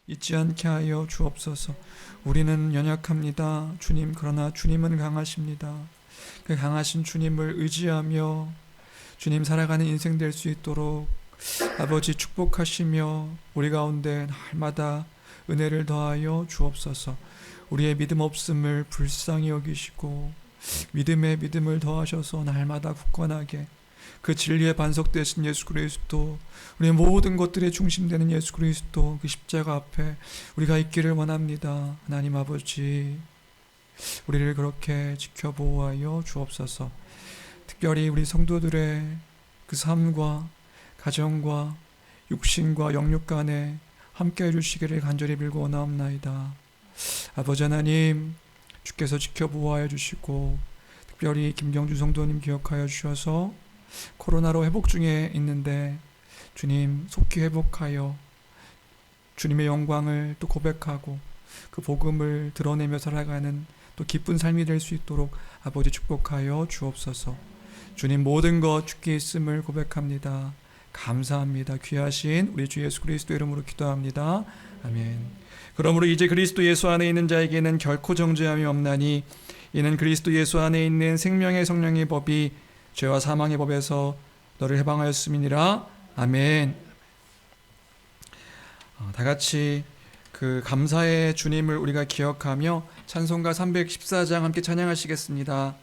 잊지 않게 하여 주옵소서. 우리는 연약합니다, 주님. 그러나 주님은 강하십니다. 그 강하신 주님을 의지하며 주님 살아가는 인생 될 수 있도록 아버지 축복하시며 우리 가운데 날마다 은혜를 더하여 주옵소서. 우리의 믿음 없음을 불쌍히 여기시고 믿음에 믿음을 더하셔서 날마다 굳건하게 그 진리의 반석 되신 예수 그리스도, 우리의 모든 것들의 중심 되는 예수 그리스도 그 십자가 앞에 우리가 있기를 원합니다. 하나님 아버지, 우리를 그렇게 지켜보호하여 주옵소서. 특별히 우리 성도들의 그 삶과 가정과 육신과 영육 간에 함께해 주시기를 간절히 빌고 원하옵나이다. 아버지 하나님, 주께서 지켜보호하여 주시고 특별히 김경주 성도님 기억하여 주셔서 코로나로 회복 중에 있는데 주님 속히 회복하여 주님의 영광을 또 고백하고 그 복음을 드러내며 살아가는 또 기쁜 삶이 될 수 있도록 아버지 축복하여 주옵소서. 주님 모든 것 주께 있음을 고백합니다. 감사합니다. 귀하신 우리 주 예수 그리스도 이름으로 기도합니다. 아멘. 그러므로 이제 그리스도 예수 안에 있는 자에게는 결코 정죄함이 없나니 이는 그리스도 예수 안에 있는 생명의 성령의 법이 죄와 사망의 법에서 너를 해방하였음이니라. 아멘. 다 같이 그 감사의 주님을 우리가 기억하며 찬송가 314장 함께 찬양하시겠습니다.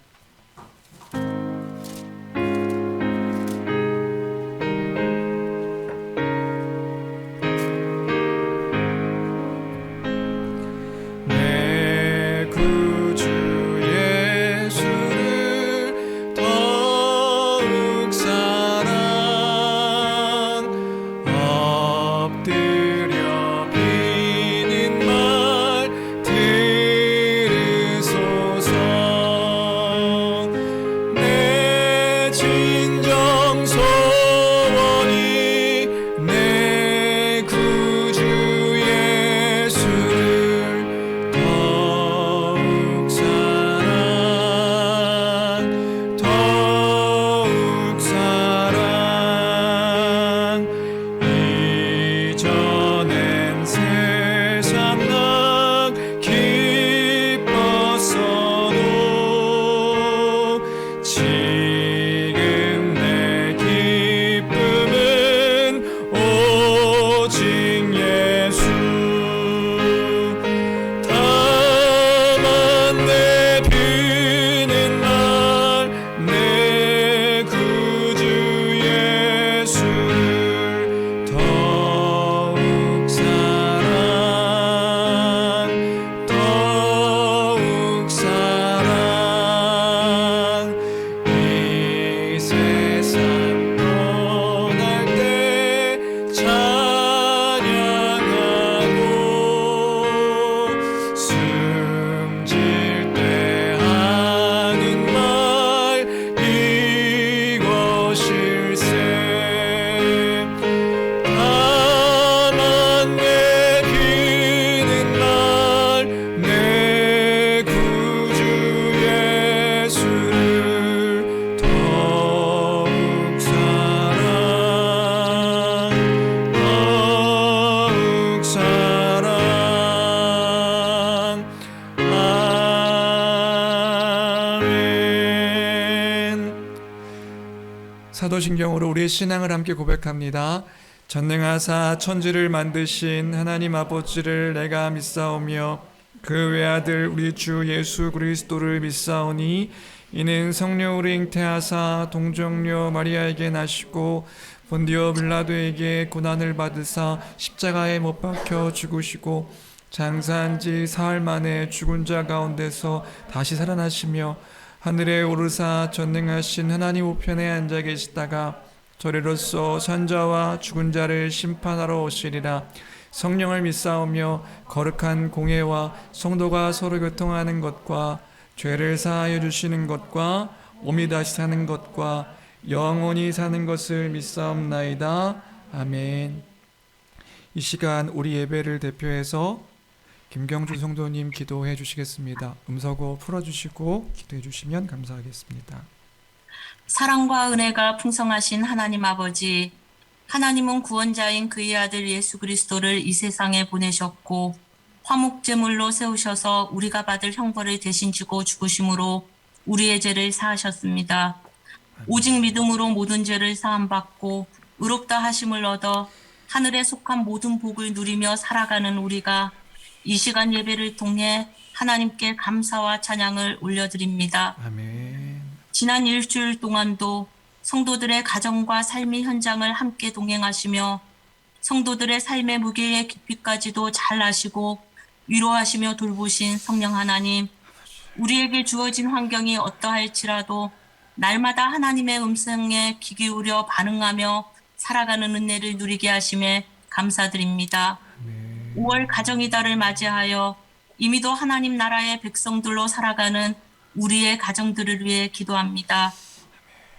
사도신경으로 우리의 신앙을 함께 고백합니다. 전능하사 천지를 만드신 하나님 아버지를 내가 믿사오며 그 외아들 우리 주 예수 그리스도를 믿사오니 이는 성령으로 잉태하사 동정녀 마리아에게 나시고 본디오 빌라도에게 고난을 받으사 십자가에 못 박혀 죽으시고 장사한 지 사흘 만에 죽은 자 가운데서 다시 살아나시며 하늘에 오르사 전능하신 하나님 우편에 앉아 계시다가 저리로서 산자와 죽은 자를 심판하러 오시리라. 성령을 믿사오며 거룩한 공회와 성도가 서로 교통하는 것과 죄를 사하여 주시는 것과 몸이 다시 사는 것과 영원히 사는 것을 믿사옵나이다. 아멘. 이 시간 우리 예배를 대표해서 김경주 성도님 기도해 주시겠습니다. 음서고 풀어주시고 기도해 주시면 감사하겠습니다. 사랑과 은혜가 풍성하신 하나님 아버지, 하나님은 구원자인 그의 아들 예수 그리스도를 이 세상에 보내셨고 화목제물로 세우셔서 우리가 받을 형벌을 대신 지고 죽으심으로 우리의 죄를 사하셨습니다. 오직 믿음으로 모든 죄를 사함받고 의롭다 하심을 얻어 하늘에 속한 모든 복을 누리며 살아가는 우리가 이 시간 예배를 통해 하나님께 감사와 찬양을 올려드립니다. 아멘. 지난 일주일 동안도 성도들의 가정과 삶의 현장을 함께 동행하시며 성도들의 삶의 무게의 깊이까지도 잘 아시고 위로하시며 돌보신 성령 하나님, 우리에게 주어진 환경이 어떠할지라도 날마다 하나님의 음성에 귀 기울여 반응하며 살아가는 은혜를 누리게 하심에 감사드립니다. 5월 가정이달을 맞이하여 이미도 하나님 나라의 백성들로 살아가는 우리의 가정들을 위해 기도합니다.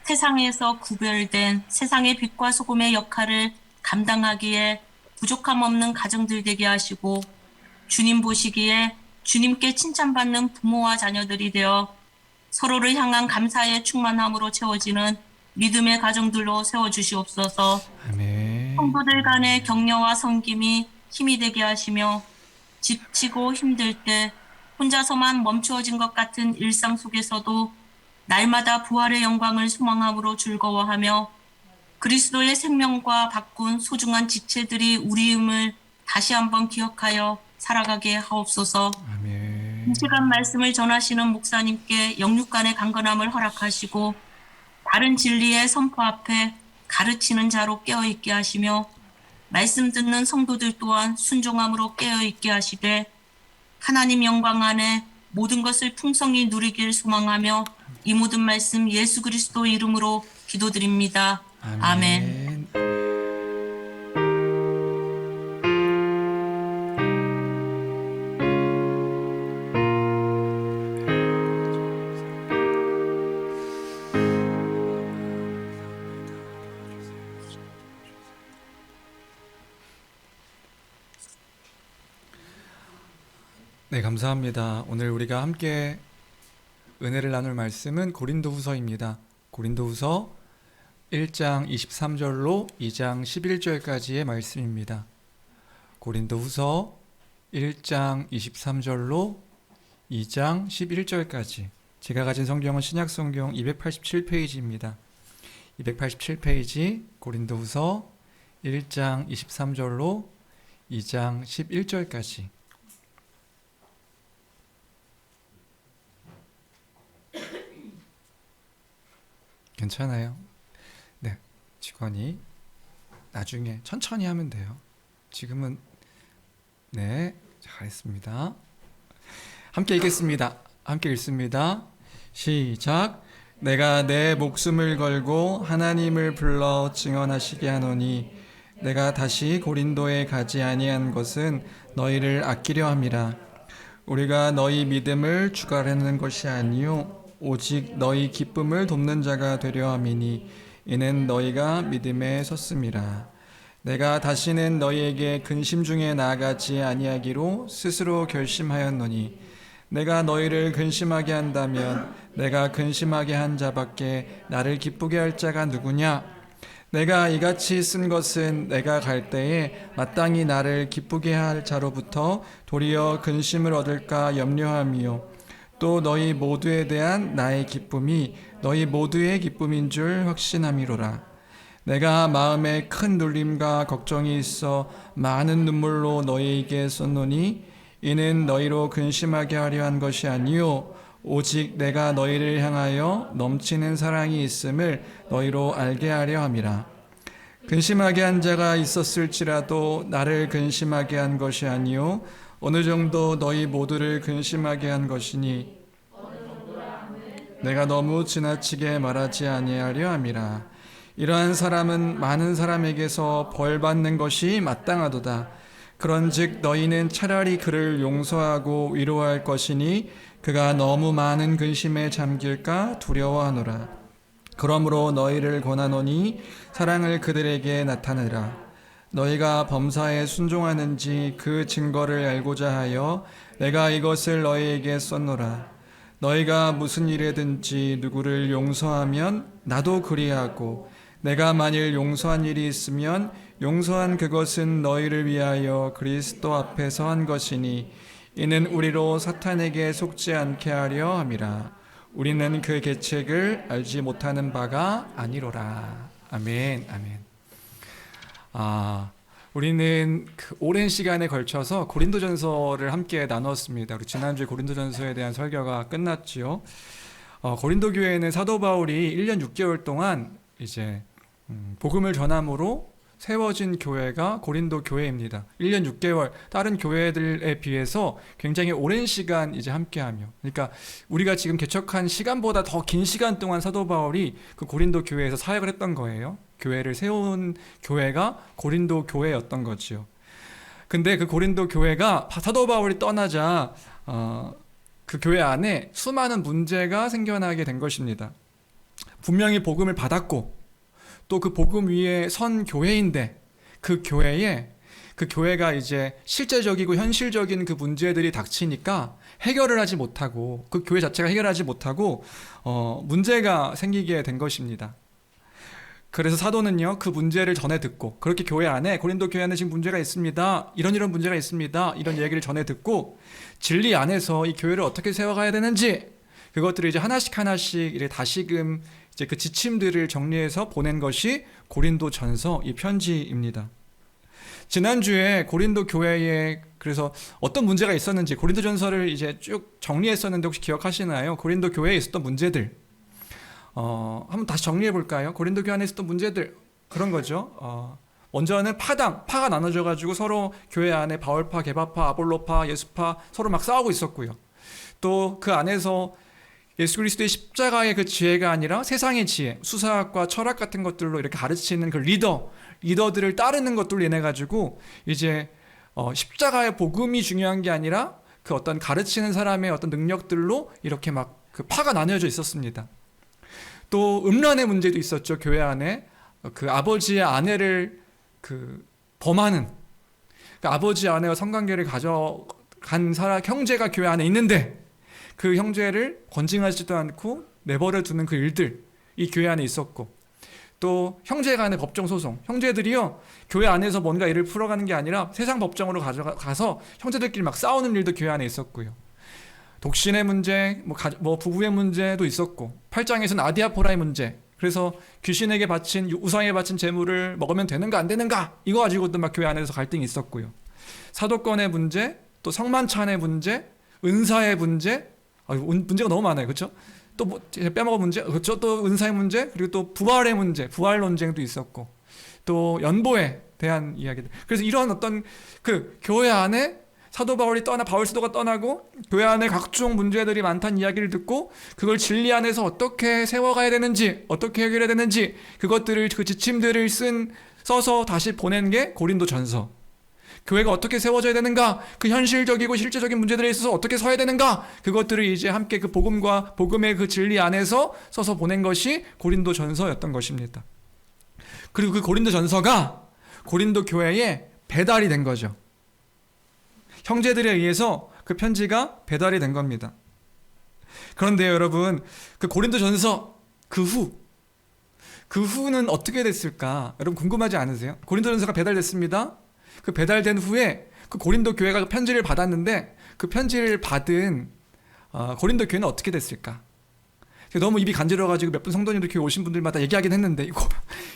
세상에서 구별된 세상의 빛과 소금의 역할을 감당하기에 부족함 없는 가정들 되게 하시고 주님 보시기에 주님께 칭찬받는 부모와 자녀들이 되어 서로를 향한 감사의 충만함으로 채워지는 믿음의 가정들로 세워주시옵소서. 아멘. 성도들 간의 격려와 섬김이 힘이 되게 하시며 지치고 힘들 때 혼자서만 멈추어진 것 같은 일상 속에서도 날마다 부활의 영광을 소망함으로 즐거워하며 그리스도의 생명과 바꾼 소중한 지체들이 우리임을 다시 한번 기억하여 살아가게 하옵소서. 아멘. 이 시간 말씀을 전하시는 목사님께 영육간의 강건함을 허락하시고 바른 진리의 선포 앞에 가르치는 자로 깨어있게 하시며 말씀 듣는 성도들 또한 순종함으로 깨어있게 하시되 하나님 영광 안에 모든 것을 풍성히 누리길 소망하며 이 모든 말씀 예수 그리스도 이름으로 기도드립니다. 아멘. 네, 감사합니다. 오늘 우리가 함께 은혜를 나눌 말씀은 고린도후서입니다. 고린도후서 1장 23절로 2장 11절까지의 말씀입니다. 고린도후서 1장 23절로 2장 11절까지. 제가 가진 성경은 신약성경 287페이지입니다. 287페이지 고린도후서 1장 23절로 2장 11절까지. 괜찮아요. 네, 직원이 나중에 천천히 하면 돼요. 지금은 네, 잘했습니다. 함께 읽겠습니다. 함께 읽습니다. 시작. 내가 내 목숨을 걸고 하나님을 불러 증언하시게 하노니 내가 다시 고린도에 가지 아니한 것은 너희를 아끼려 함이라. 우리가 너희 믿음을 주관하는 것이 아니요 오직 너희 기쁨을 돕는 자가 되려 함이니 이는 너희가 믿음에 섰음이라. 내가 다시는 너희에게 근심 중에 나아가지 아니하기로 스스로 결심하였노니 내가 너희를 근심하게 한다면 내가 근심하게 한 자밖에 나를 기쁘게 할 자가 누구냐? 내가 이같이 쓴 것은 내가 갈 때에 마땅히 나를 기쁘게 할 자로부터 도리어 근심을 얻을까 염려함이요 또 너희 모두에 대한 나의 기쁨이 너희 모두의 기쁨인 줄 확신함이로라. 내가 마음에 큰 눌림과 걱정이 있어 많은 눈물로 너희에게 썼노니 이는 너희로 근심하게 하려 한 것이 아니요 오직 내가 너희를 향하여 넘치는 사랑이 있음을 너희로 알게 하려 함이라. 근심하게 한 자가 있었을지라도 나를 근심하게 한 것이 아니요 어느 정도 너희 모두를 근심하게 한 것이니 내가 너무 지나치게 말하지 아니하려 함이라. 이러한 사람은 많은 사람에게서 벌 받는 것이 마땅하도다. 그런즉 너희는 차라리 그를 용서하고 위로할 것이니 그가 너무 많은 근심에 잠길까 두려워하노라. 그러므로 너희를 권하노니 사랑을 그들에게 나타내라. 너희가 범사에 순종하는지 그 증거를 알고자 하여 내가 이것을 너희에게 썼노라. 너희가 무슨 일에든지 누구를 용서하면 나도 그리하고 내가 만일 용서한 일이 있으면 용서한 그것은 너희를 위하여 그리스도 앞에서 한 것이니 이는 우리로 사탄에게 속지 않게 하려 함이라. 우리는 그 계책을 알지 못하는 바가 아니로라. 아멘. 아멘. 우리는 그 오랜 시간에 걸쳐서 고린도전서를 함께 나눴습니다. 우리 지난주에 고린도전서에 대한 설교가 끝났지요. 고린도 교회는 사도 바울이 1년 6개월 동안 이제 복음을 전함으로 세워진 교회가 고린도 교회입니다. 1년 6개월 다른 교회들에 비해서 굉장히 오랜 시간 이제 함께하며, 그러니까 우리가 지금 개척한 시간보다 더 긴 시간 동안 사도 바울이 그 고린도 교회에서 사역을 했던 거예요. 교회를 세운 교회가 고린도 교회였던 거지요. 근데 그 고린도 교회가 사도 바울이 떠나자 그 교회 안에 수많은 문제가 생겨나게 된 것입니다. 분명히 복음을 받았고 또 그 복음 위에 선 교회인데 그 교회가 이제 실제적이고 현실적인 그 문제들이 닥치니까 해결을 하지 못하고, 그 교회 자체가 해결하지 못하고 문제가 생기게 된 것입니다. 그래서 사도는요, 그 문제를 전해 듣고, 그렇게 교회 안에, 고린도 교회 안에 지금 문제가 있습니다, 이런 문제가 있습니다, 이런 얘기를 전해 듣고 진리 안에서 이 교회를 어떻게 세워가야 되는지, 그것들을 이제 하나씩 이제 다시금 이제 그 지침들을 정리해서 보낸 것이 고린도전서 이 편지입니다. 지난주에 고린도 교회에 그래서 어떤 문제가 있었는지 고린도전서를 이제 쭉 정리했었는데 혹시 기억하시나요? 고린도 교회에 있었던 문제들. 한번 다시 정리해 볼까요? 고린도 교회 안에 있었던 문제들, 그런 거죠. 먼저는 파가 나눠져 가지고 서로 교회 안에 바울파, 게바파, 아볼로파, 예수파 서로 막 싸우고 있었고요. 또 그 안에서 예수 그리스도의 십자가의 그 지혜가 아니라 세상의 지혜, 수사학과 철학 같은 것들로 이렇게 가르치는 그 리더들을 따르는 것들로 인해 가지고 이제 십자가의 복음이 중요한 게 아니라 그 어떤 가르치는 사람의 어떤 능력들로 이렇게 막 그 파가 나뉘어져 있었습니다. 또 음란의 문제도 있었죠. 교회 안에 그 아버지의 아내를 그 범하는, 그 아버지 아내와 성관계를 가져간 형제가 교회 안에 있는데 그 형제를 권징하지도 않고 내버려 두는 그 일들, 이 교회 안에 있었고, 또 형제 간의 법정 소송, 형제들이요 교회 안에서 뭔가 일을 풀어가는 게 아니라 세상 법정으로 가서 형제들끼리 막 싸우는 일도 교회 안에 있었고요. 독신의 문제, 뭐 부부의 문제도 있었고, 8장에서는 아디아포라의 문제, 그래서 귀신에게 바친, 우상에게 바친 재물을 먹으면 되는가 안 되는가, 이거 가지고도 막 교회 안에서 갈등이 있었고요. 사도권의 문제, 또 성만찬의 문제, 은사의 문제, 문제가 너무 많아요. 그렇죠? 또 뭐 빼먹은 문제, 그렇죠? 또 은사의 문제, 그리고 또 부활의 문제, 부활 논쟁도 있었고, 또 연보에 대한 이야기들. 그래서 이런 어떤 그 교회 안에 사도 바울이 바울 사도가 떠나고 교회 안에 각종 문제들이 많다는 이야기를 듣고 그걸 진리 안에서 어떻게 세워가야 되는지, 어떻게 해결해야 되는지, 그것들을, 그 지침들을 써서 다시 보낸 게 고린도전서. 교회가 어떻게 세워져야 되는가, 그 현실적이고 실제적인 문제들에 있어서 어떻게 서야 되는가, 그것들을 이제 함께 그 복음과 복음의 그 진리 안에서 써서 보낸 것이 고린도전서였던 것입니다. 그리고 그 고린도전서가 고린도 교회에 배달이 된 거죠. 형제들에 의해서 그 편지가 배달이 된 겁니다. 그런데 여러분, 그 고린도전서 그 후는 어떻게 됐을까? 여러분 궁금하지 않으세요? 고린도전서가 배달됐습니다. 그 배달된 후에 그 고린도 교회가 그 편지를 받았는데 그 편지를 받은 고린도 교회는 어떻게 됐을까? 너무 입이 간지러워가지고 몇 분 성도님들 교회 오신 분들마다 얘기하긴 했는데 이거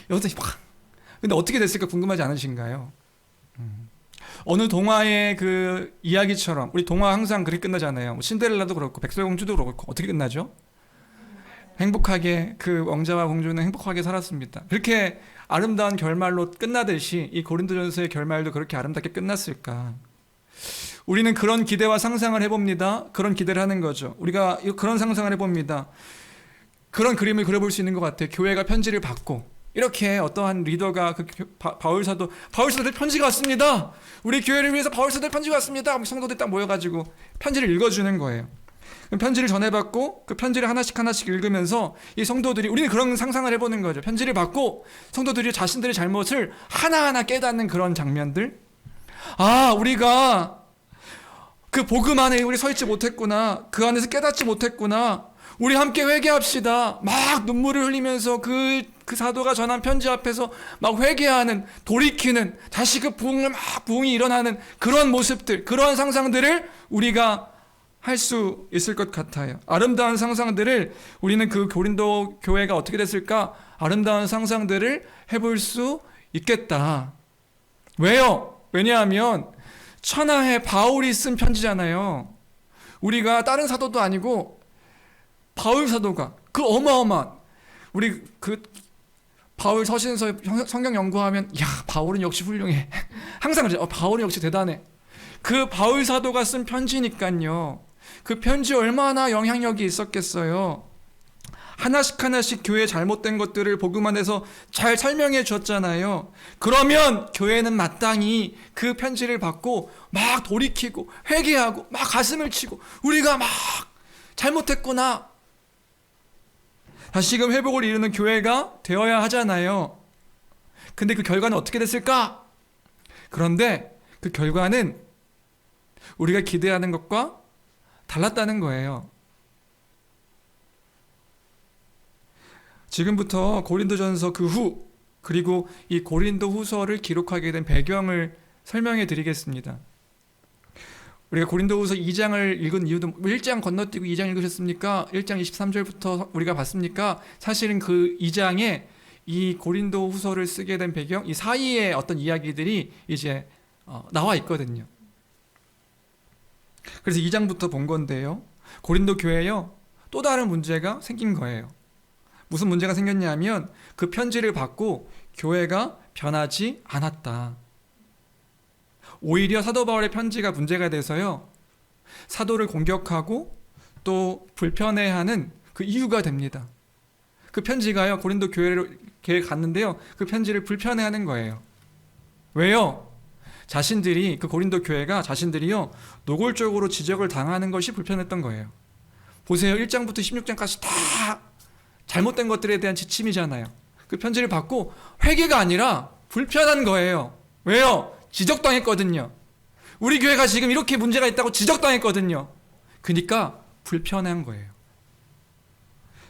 여기서 막, 근데 어떻게 됐을까 궁금하지 않으신가요? 어느 동화의 그 이야기처럼, 우리 동화 항상 그렇게 끝나잖아요. 뭐 신데렐라도 그렇고 백설공주도 그렇고 어떻게 끝나죠? 행복하게, 그 왕자와 공주는 행복하게 살았습니다. 그렇게 아름다운 결말로 끝나듯이 이 고린도전서의 결말도 그렇게 아름답게 끝났을까? 우리는 그런 기대와 상상을 해봅니다. 그런 기대를 하는 거죠. 우리가 그런 상상을 해봅니다. 그런 그림을 그려볼 수 있는 것 같아요. 교회가 편지를 받고 이렇게 어떠한 리더가 바울사도들 편지가 왔습니다. 우리 교회를 위해서 바울사도들 편지가 왔습니다. 성도들 딱 모여가지고 편지를 읽어주는 거예요. 편지를 전해받고 그 편지를 하나씩 읽으면서 이 성도들이, 우리는 그런 상상을 해보는 거죠. 편지를 받고 성도들이 자신들의 잘못을 하나하나 깨닫는 그런 장면들. 우리가 그 복음 안에 우리 서 있지 못했구나, 그 안에서 깨닫지 못했구나, 우리 함께 회개합시다. 막 눈물을 흘리면서 그 그 사도가 전한 편지 앞에서 막 회개하는, 돌이키는, 다시 그 부흥이 일어나는 그런 모습들, 그런 상상들을 우리가 할 수 있을 것 같아요. 아름다운 상상들을 우리는 그 고린도 교회가 어떻게 됐을까? 아름다운 상상들을 해볼 수 있겠다. 왜요? 왜냐하면 천하의 바울이 쓴 편지잖아요. 우리가 다른 사도도 아니고 바울 사도가 그 어마어마한, 우리 그 바울 서신서 성경 연구하면 야, 바울은 역시 훌륭해. 항상 그러죠. 바울은 역시 대단해. 그 바울 사도가 쓴 편지니까요. 그 편지 얼마나 영향력이 있었겠어요. 하나씩 하나씩 교회의 잘못된 것들을 복음 안에서 잘 설명해 줬잖아요. 그러면 교회는 마땅히 그 편지를 받고 막 돌이키고 회개하고 막 가슴을 치고 우리가 막 잘못했구나, 다시금 회복을 이루는 교회가 되어야 하잖아요. 근데 그 결과는 어떻게 됐을까? 그런데 그 결과는 우리가 기대하는 것과 달랐다는 거예요. 지금부터 고린도전서 그 후, 그리고 이 고린도 후서를 기록하게 된 배경을 설명해 드리겠습니다. 우리가 고린도 후서 2장을 읽은 이유도, 1장 건너뛰고 2장 읽으셨습니까? 1장 23절부터 우리가 봤습니까? 사실은 그 2장에 이 고린도 후서를 쓰게 된 배경, 이 사이에 어떤 이야기들이 이제 나와 있거든요. 그래서 2장부터 본 건데요. 고린도 교회에요, 또 다른 문제가 생긴 거예요. 무슨 문제가 생겼냐면 그 편지를 받고 교회가 변하지 않았다. 오히려 사도 바울의 편지가 문제가 돼서요, 사도를 공격하고 또 불편해하는 그 이유가 됩니다. 그 편지가요, 고린도 교회에 갔는데요, 그 편지를 불편해하는 거예요. 왜요? 자신들이, 그 고린도 교회가 자신들이요 노골적으로 지적을 당하는 것이 불편했던 거예요. 보세요. 1장부터 16장까지 다 잘못된 것들에 대한 지침이잖아요. 그 편지를 받고 회개가 아니라 불편한 거예요. 왜요? 지적당했거든요. 우리 교회가 지금 이렇게 문제가 있다고 지적당했거든요. 그러니까 불편한 거예요.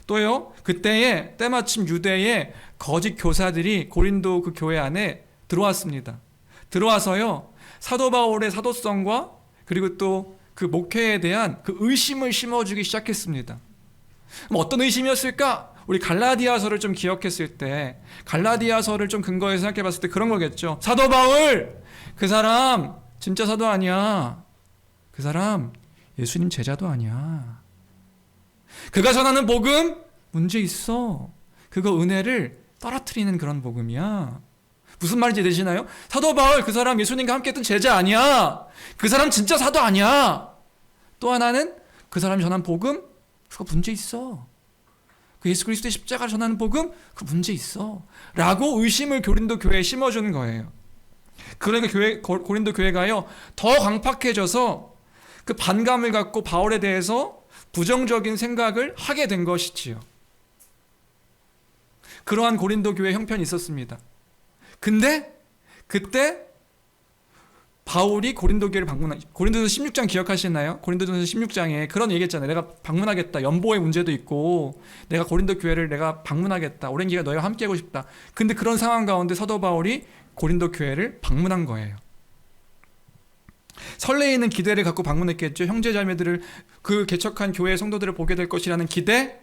또요, 그때에 때마침 유대의 거짓 교사들이 고린도 그 교회 안에 들어왔습니다. 들어와서요, 사도 바울의 사도성과 그리고 또 그 목회에 대한 그 의심을 심어주기 시작했습니다. 그럼 어떤 의심이었을까? 우리 갈라디아서를 좀 기억했을 때, 갈라디아서를 좀 근거해서 생각해 봤을 때 그런 거겠죠. 사도 바울, 그 사람 진짜 사도 아니야. 그 사람 예수님 제자도 아니야. 그가 전하는 복음 문제 있어. 그거 은혜를 떨어뜨리는 그런 복음이야. 무슨 말인지 되시나요? 사도 바울, 그 사람 예수님과 함께 했던 제자 아니야. 그 사람 진짜 사도 아니야. 또 하나는 그 사람이 전한 복음, 그거 문제 있어. 그 예수 그리스도의 십자가를 전하는 복음, 그 문제 있어. 라고 의심을 고린도 교회에 심어주는 거예요. 그러니까 고린도 교회가요, 더 강팍해져서 그 반감을 갖고 바울에 대해서 부정적인 생각을 하게 된 것이지요. 그러한 고린도 교회 형편이 있었습니다. 근데 그때 바울이 고린도 교회를 고린도전서 16장 기억하시나요? 고린도전서 16장에 그런 얘기했잖아요. 내가 방문하겠다. 연보의 문제도 있고 내가 고린도 교회를 내가 방문하겠다. 오랜 기간 너희와 함께하고 싶다. 근데 그런 상황 가운데 사도 바울이 고린도 교회를 방문한 거예요. 설레이는 기대를 갖고 방문했겠죠. 형제자매들을, 그 개척한 교회의 성도들을 보게 될 것이라는 기대,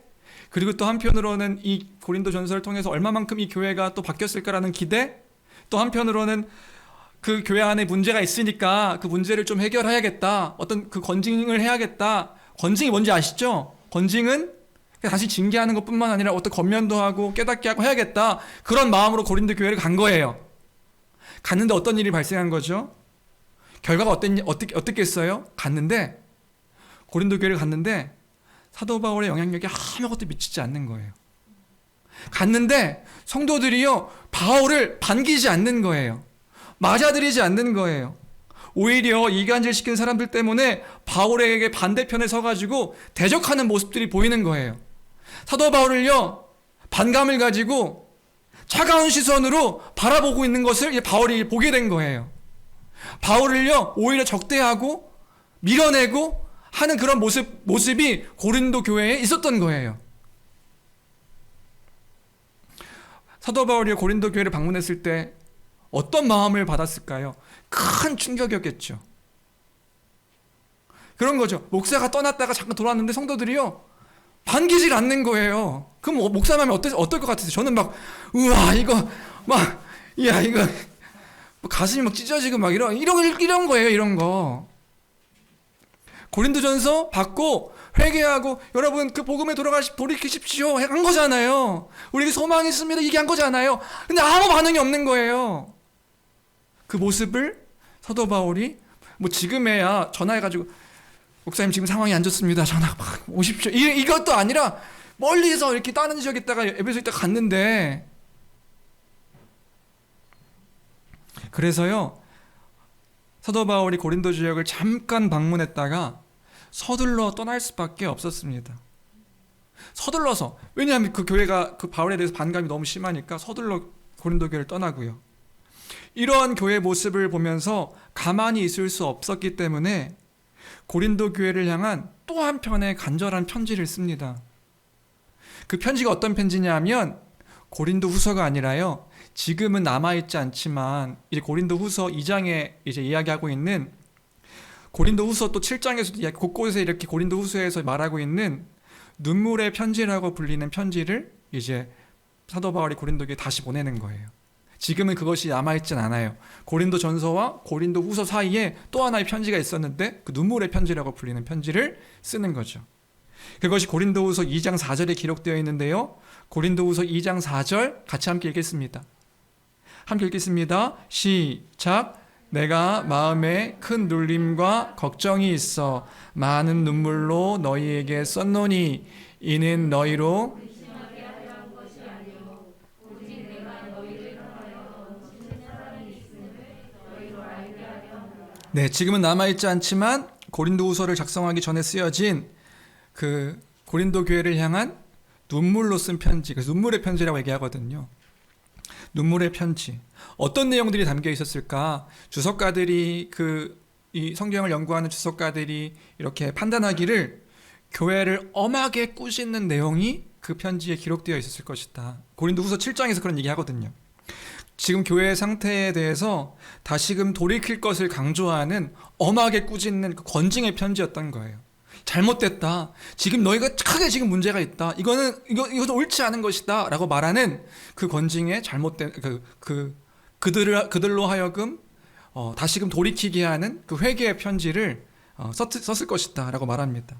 그리고 또 한편으로는 이 고린도 전서를 통해서 얼마만큼 이 교회가 또 바뀌었을까라는 기대, 또 한편으로는 그 교회 안에 문제가 있으니까 그 문제를 좀 해결해야겠다. 어떤 그 건징을 해야겠다. 건징이 뭔지 아시죠? 건징은 다시 징계하는 것뿐만 아니라 어떤 권면도 하고 깨닫게 하고 해야겠다. 그런 마음으로 고린도 교회를 간 거예요. 갔는데 어떤 일이 발생한 거죠? 결과가 어땠겠어요? 갔는데, 고린도 교회를 갔는데 사도 바울의 영향력이 아무것도 미치지 않는 거예요. 갔는데 성도들이요, 바울을 반기지 않는 거예요. 맞아들이지 않는 거예요. 오히려 이간질시킨 사람들 때문에 바울에게 반대편에 서가지고 대적하는 모습들이 보이는 거예요. 사도 바울을요, 반감을 가지고 차가운 시선으로 바라보고 있는 것을 바울이 보게 된 거예요. 바울을요, 오히려 적대하고 밀어내고 하는 그런 모습이 고린도 교회에 있었던 거예요. 사도 바울이 고린도 교회를 방문했을 때 어떤 마음을 받았을까요? 큰 충격이었겠죠. 그런 거죠. 목사가 떠났다가 잠깐 돌아왔는데 성도들이요, 반기질 않는 거예요. 그럼 목사 마음이 어떨 것 같으세요? 저는 막, 우와, 이거, 막, 야, 이거, 가슴이 막 찢어지고 막 이런 거예요, 이런 거. 고린도전서 받고 회개하고 여러분 그 복음에 돌이키십시오 한 거잖아요. 우리에게 소망이 있습니다 얘기한 거잖아요. 근데 아무 반응이 없는 거예요. 그 모습을 사도 바울이 뭐 지금에야 전화해가지고 목사님 지금 상황이 안 좋습니다 전화 막 오십시오 이것도 아니라 멀리서 이렇게 다른 지역에 있다가 에베소에 있다가 갔는데, 그래서요 사도 바울이 고린도 지역을 잠깐 방문했다가 서둘러 떠날 수밖에 없었습니다. 서둘러서, 왜냐하면 그 교회가 그 바울에 대해서 반감이 너무 심하니까 서둘러 고린도 교회를 떠나고요. 이러한 교회 모습을 보면서 가만히 있을 수 없었기 때문에 고린도 교회를 향한 또 한편의 간절한 편지를 씁니다. 그 편지가 어떤 편지냐 하면 고린도 후서가 아니라요, 지금은 남아있지 않지만 이제 고린도 후서 2장에 이제 이야기하고 있는 고린도 후서 또 7장에서도 곳곳에 이렇게 고린도 후서에서 말하고 있는 눈물의 편지라고 불리는 편지를 이제 사도 바울이 고린도교에 다시 보내는 거예요. 지금은 그것이 남아있진 않아요. 고린도 전서와 고린도 후서 사이에 또 하나의 편지가 있었는데 그 눈물의 편지라고 불리는 편지를 쓰는 거죠. 그것이 고린도 후서 2장 4절에 기록되어 있는데요, 고린도 후서 2장 4절 같이 함께 읽겠습니다. 함께 읽겠습니다. 시작. 내가 마음에 큰 눌림과 걱정이 있어 많은 눈물로 너희에게 썼노니 이는 너희로 네, 지금은 남아있지 않지만 고린도후서를 작성하기 전에 쓰여진 그 고린도 교회를 향한 눈물로 쓴 편지, 그래서 눈물의 편지라고 얘기하거든요. 눈물의 편지. 어떤 내용들이 담겨 있었을까? 주석가들이 이 성경을 연구하는 주석가들이 이렇게 판단하기를 교회를 엄하게 꾸짖는 내용이 그 편지에 기록되어 있었을 것이다. 고린도후서 7장에서 그런 얘기하거든요. 지금 교회의 상태에 대해서 다시금 돌이킬 것을 강조하는 엄하게 꾸짖는 그 권징의 편지였던 거예요. 잘못됐다. 지금 너희가 크게 지금 문제가 있다. 이것은 옳지 않은 것이다. 라고 말하는 그 권징의 잘못된 그들로 하여금 다시금 돌이키게 하는 그 회개의 편지를 썼을 것이다. 라고 말합니다.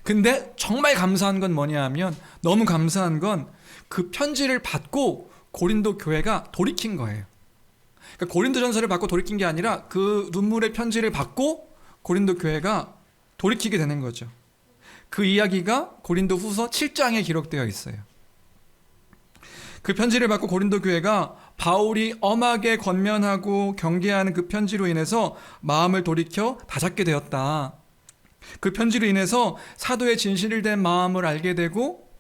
근데 정말 감사한 건 뭐냐 하면, 너무 감사한 건 그 편지를 받고 고린도 교회가 돌이킨 거예요. 그러니까 고린도 전서를 받고 돌이킨 게 아니라 그 눈물의 편지를 받고 고린도 교회가 돌이키게 되는 거죠. 그 이야기가 고린도 후서 7장에 기록되어 있어요. 그 편지를 받고 고린도 교회가 바울이 엄하게 권면하고 경계하는 그 편지로 인해서 마음을 돌이켜 다잡게 되었다. 그 편지로 인해서 사도의 진실된 마음을 알게 되고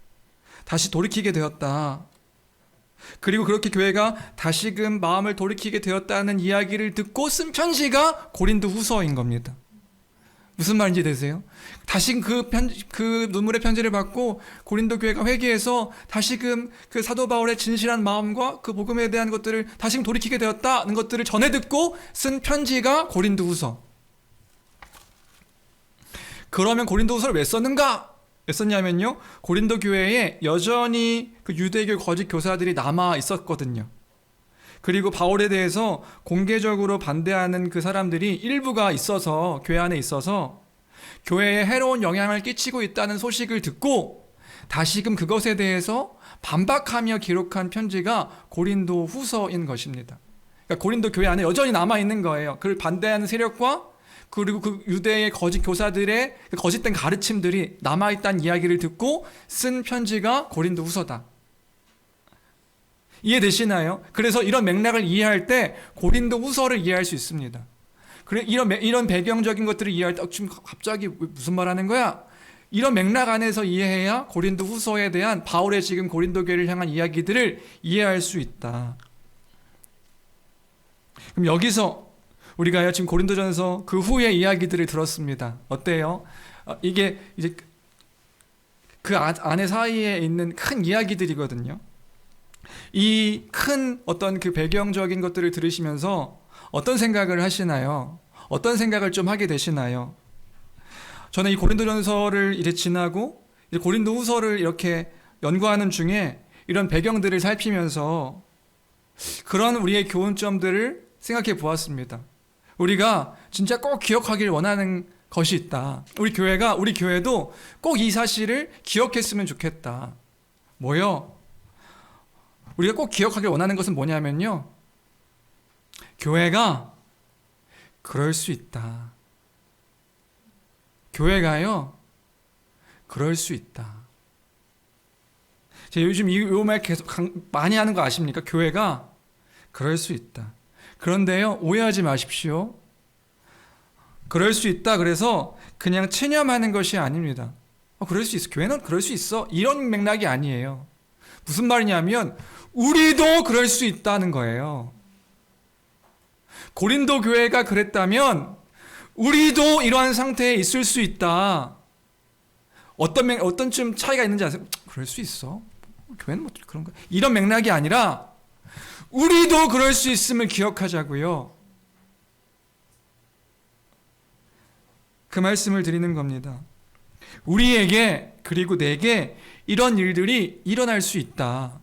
다시 돌이키게 되었다. 그리고 그렇게 교회가 다시금 마음을 돌이키게 되었다는 이야기를 듣고 쓴 편지가 고린도 후서인 겁니다. 무슨 말인지 되세요? 다시 그 눈물의 편지를 받고 고린도 교회가 회개해서 다시금 그 사도 바울의 진실한 마음과 그 복음에 대한 것들을 다시금 돌이키게 되었다는 것들을 전해 듣고 쓴 편지가 고린도 후서. 그러면 고린도 후서를 왜 썼는가? 왜 썼냐면요, 고린도 교회에 여전히 그 유대교 거짓 교사들이 남아 있었거든요. 그리고 바울에 대해서 공개적으로 반대하는 그 사람들이 일부가 있어서, 교회 안에 있어서 교회에 해로운 영향을 끼치고 있다는 소식을 듣고 다시금 그것에 대해서 반박하며 기록한 편지가 고린도 후서인 것입니다. 그러니까 고린도 교회 안에 여전히 남아있는 거예요. 그를 반대하는 세력과 그리고 그 유대의 거짓 교사들의 그 거짓된 가르침들이 남아있다는 이야기를 듣고 쓴 편지가 고린도 후서다. 이해되시나요? 그래서 이런 맥락을 이해할 때 고린도 후서를 이해할 수 있습니다. 그래, 이런 배경적인 것들을 이해할 때 지금 갑자기 무슨 말 하는 거야? 이런 맥락 안에서 이해해야 고린도 후서에 대한 바울의 지금 고린도 교회를 향한 이야기들을 이해할 수 있다. 그럼 여기서 우리가 지금 고린도전서 그 후의 이야기들을 들었습니다. 어때요? 이게 이제 그 안에 사이에 있는 큰 이야기들이거든요. 이 큰 어떤 그 배경적인 것들을 들으시면서 어떤 생각을 하시나요? 어떤 생각을 좀 하게 되시나요? 저는 이 고린도전서를 이제 지나고 이제 고린도후서를 이렇게 연구하는 중에 이런 배경들을 살피면서 그런 우리의 교훈점들을 생각해 보았습니다. 우리가 진짜 꼭 기억하길 원하는 것이 있다. 우리 교회도 꼭 이 사실을 기억했으면 좋겠다. 뭐요? 우리가 꼭 기억하길 원하는 것은 뭐냐면요. 교회가 그럴 수 있다. 교회가요, 그럴 수 있다. 제가 요즘 이 말 계속 많이 하는 거 아십니까? 교회가 그럴 수 있다. 그런데요, 오해하지 마십시오. 그럴 수 있다. 그래서 그냥 체념하는 것이 아닙니다. 그럴 수 있어. 교회는 그럴 수 있어. 이런 맥락이 아니에요. 무슨 말이냐면, 우리도 그럴 수 있다는 거예요. 고린도 교회가 그랬다면, 우리도 이러한 상태에 있을 수 있다. 어떤 좀 차이가 있는지 아세요? 그럴 수 있어. 교회는 뭐 그런 거. 이런 맥락이 아니라, 우리도 그럴 수 있음을 기억하자고요. 그 말씀을 드리는 겁니다. 우리에게 그리고 내게 이런 일들이 일어날 수 있다.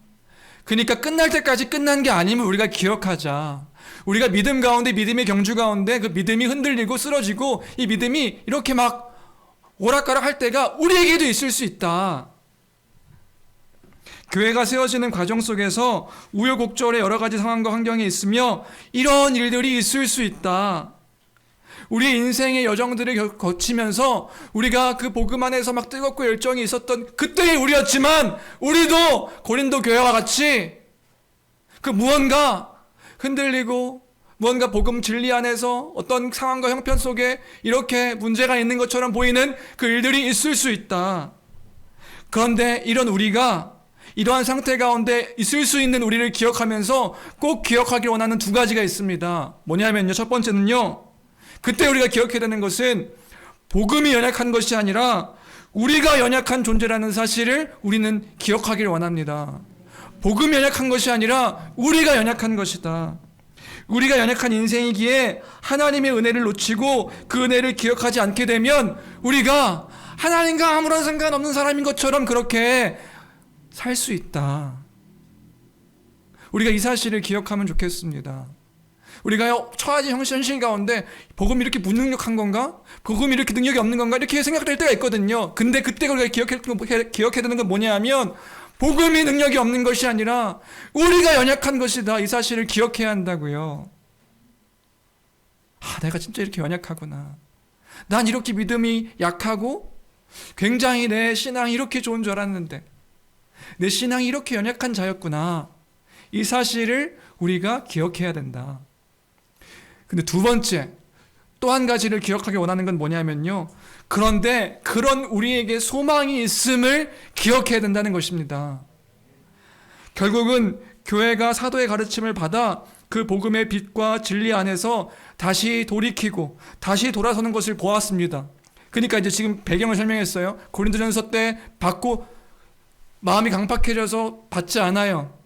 그러니까 끝날 때까지 끝난 게 아니면 우리가 기억하자. 우리가 믿음 가운데, 믿음의 경주 가운데 그 믿음이 흔들리고 쓰러지고 이 믿음이 이렇게 막 오락가락 할 때가 우리에게도 있을 수 있다. 교회가 세워지는 과정 속에서 우여곡절의 여러 가지 상황과 환경이 있으며 이런 일들이 있을 수 있다. 우리의 인생의 여정들을 거치면서 우리가 그 복음 안에서 막 뜨겁고 열정이 있었던 그때의 우리였지만 우리도 고린도 교회와 같이 그 무언가 흔들리고 무언가 복음 진리 안에서 어떤 상황과 형편 속에 이렇게 문제가 있는 것처럼 보이는 그 일들이 있을 수 있다. 그런데 이런 우리가 이러한 상태 가운데 있을 수 있는 우리를 기억하면서 꼭 기억하길 원하는 두 가지가 있습니다. 뭐냐면요. 첫 번째는요. 그때 우리가 기억해야 되는 것은 복음이 연약한 것이 아니라 우리가 연약한 존재라는 사실을 우리는 기억하길 원합니다. 복음이 연약한 것이 아니라 우리가 연약한 것이다. 우리가 연약한 인생이기에 하나님의 은혜를 놓치고 그 은혜를 기억하지 않게 되면 우리가 하나님과 아무런 상관없는 사람인 것처럼 그렇게 살 수 있다. 우리가 이 사실을 기억하면 좋겠습니다. 우리가 처하진 현실 가운데 복음이 이렇게 무능력한 건가? 복음이 이렇게 능력이 없는 건가? 이렇게 생각될 때가 있거든요. 근데 그때 우리가 기억해야 되는 건 뭐냐 하면 복음이 능력이 없는 것이 아니라 우리가 연약한 것이다. 이 사실을 기억해야 한다고요. 내가 진짜 이렇게 연약하구나. 난 이렇게 믿음이 약하고 굉장히 내 신앙이 이렇게 좋은 줄 알았는데 내 신앙이 이렇게 연약한 자였구나. 이 사실을 우리가 기억해야 된다. 근데 두 번째, 또 한 가지를 기억하기 원하는 건 뭐냐면요. 그런데 그런 우리에게 소망이 있음을 기억해야 된다는 것입니다. 결국은 교회가 사도의 가르침을 받아 그 복음의 빛과 진리 안에서 다시 돌이키고 다시 돌아서는 것을 보았습니다. 그러니까 이제 지금 배경을 설명했어요. 고린도전서 때 받고 마음이 강팍해져서 받지 않아요.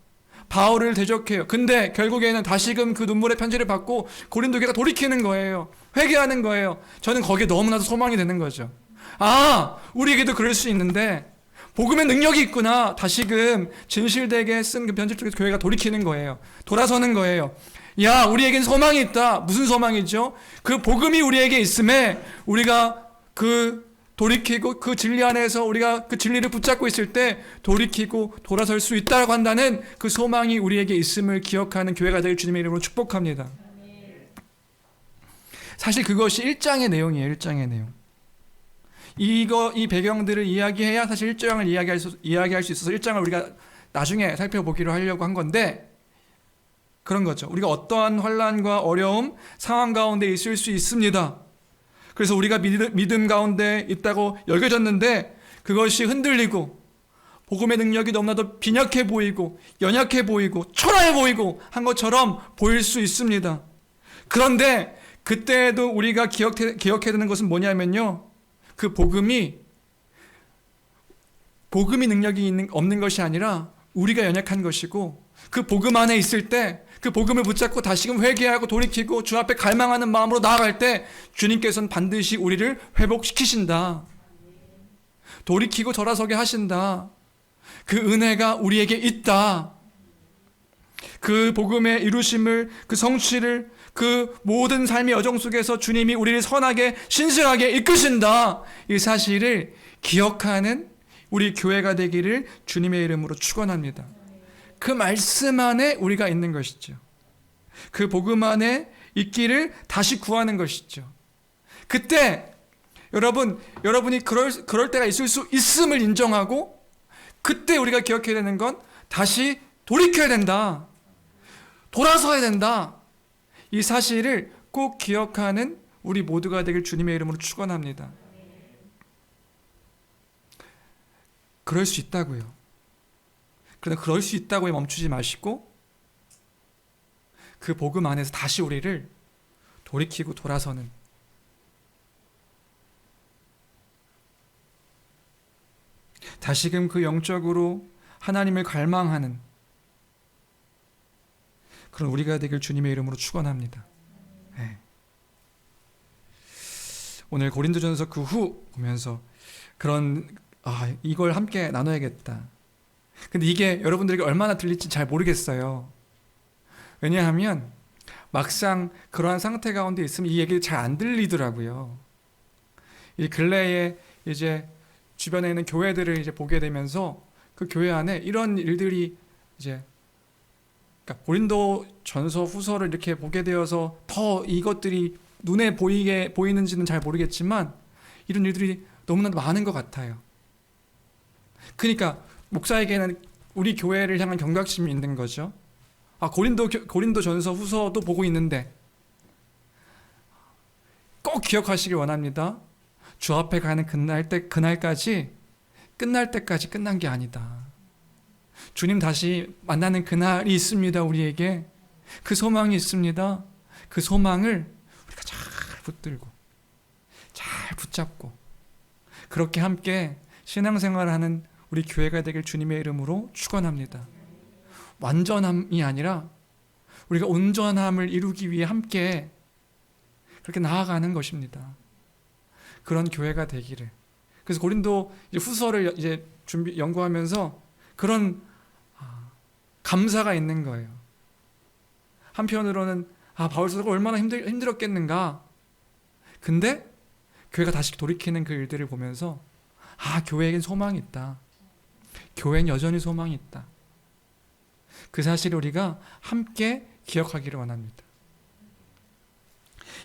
바울을 대적해요. 근데 결국에는 다시금 그 눈물의 편지를 받고 고린도 교회가 돌이키는 거예요. 회개하는 거예요. 저는 거기에 너무나도 소망이 되는 거죠. 우리에게도 그럴 수 있는데 복음의 능력이 있구나. 다시금 진실되게 쓴 그 편지를 통해서 교회가 돌이키는 거예요. 돌아서는 거예요. 우리에겐 소망이 있다. 무슨 소망이죠? 그 복음이 우리에게 있음에 우리가 돌이키고 그 진리 안에서 우리가 그 진리를 붙잡고 있을 때 돌이키고 돌아설 수 있다고 한다는 그 소망이 우리에게 있음을 기억하는 교회가 되길 주님의 이름으로 축복합니다. 사실 그것이 1장의 내용이에요. 1장의 내용. 이 배경들을 이야기해야 사실 1장을 이야기할 수 있어서 1장을 우리가 나중에 살펴보기로 하려고 한 건데 그런 거죠. 우리가 어떠한 환난과 어려움, 상황 가운데 있을 수 있습니다. 그래서 우리가 믿음 가운데 있다고 여겨졌는데 그것이 흔들리고 복음의 능력이 너무나도 빈약해 보이고 연약해 보이고 초라해 보이고 한 것처럼 보일 수 있습니다. 그런데 그때에도 우리가 기억해야 되는 것은 뭐냐면요. 그 복음이 능력이 없는 것이 아니라 우리가 연약한 것이고 그 복음 안에 있을 때, 그 복음을 붙잡고 다시금 회개하고 돌이키고 주 앞에 갈망하는 마음으로 나아갈 때 주님께서는 반드시 우리를 회복시키신다. 돌이키고 돌아서게 하신다. 그 은혜가 우리에게 있다. 그 복음의 이루심을, 그 성취를, 그 모든 삶의 여정 속에서 주님이 우리를 선하게 신실하게 이끄신다. 이 사실을 기억하는 우리 교회가 되기를 주님의 이름으로 축원합니다. 그 말씀 안에 우리가 있는 것이죠. 그 복음 안에 있기를 다시 구하는 것이죠. 그때 여러분이 그럴 때가 있을 수 있음을 인정하고, 그때 우리가 기억해야 되는 건 다시 돌이켜야 된다. 돌아서야 된다. 이 사실을 꼭 기억하는 우리 모두가 되길 주님의 이름으로 축원합니다. 그럴 수 있다고요. 그러나 그럴 수 있다고에 멈추지 마시고 그 복음 안에서 다시 우리를 돌이키고 돌아서는, 다시금 그 영적으로 하나님을 갈망하는 그런 우리가 되길 주님의 이름으로 축원합니다. 네. 오늘 고린도전서 그 후 보면서 이걸 함께 나눠야겠다. 근데 이게 여러분들에게 얼마나 들릴지 잘 모르겠어요. 왜냐하면 막상 그러한 상태 가운데 있으면 이 얘기를 잘 안 들리더라고요. 이 근래에 이제 주변에 있는 교회들을 이제 보게 되면서 그 교회 안에 이런 일들이 이제, 그러니까 고린도전서 후서를 이렇게 보게 되어서 더 이것들이 눈에 보이는지는 잘 모르겠지만 이런 일들이 너무나 많은 것 같아요. 그러니까 목사에게는 우리 교회를 향한 경각심이 있는 거죠. 고린도전서 후서도 보고 있는데 꼭 기억하시길 원합니다. 주 앞에 가는 그날까지 끝날 때까지 끝난 게 아니다. 주님 다시 만나는 그날이 있습니다. 우리에게 그 소망이 있습니다. 그 소망을 우리가 잘 붙들고 잘 붙잡고 그렇게 함께 신앙생활하는 우리 교회가 되길 주님의 이름으로 축원합니다. 완전함이 아니라 우리가 온전함을 이루기 위해 함께 그렇게 나아가는 것입니다. 그런 교회가 되기를. 그래서 고린도 후서를 이제 연구하면서 그런 감사가 있는 거예요. 한편으로는 바울서가 얼마나 힘들었겠는가. 근데 교회가 다시 돌이키는 그 일들을 보면서 교회에겐 소망이 있다. 교회는 여전히 소망이 있다. 그 사실을 우리가 함께 기억하기를 원합니다.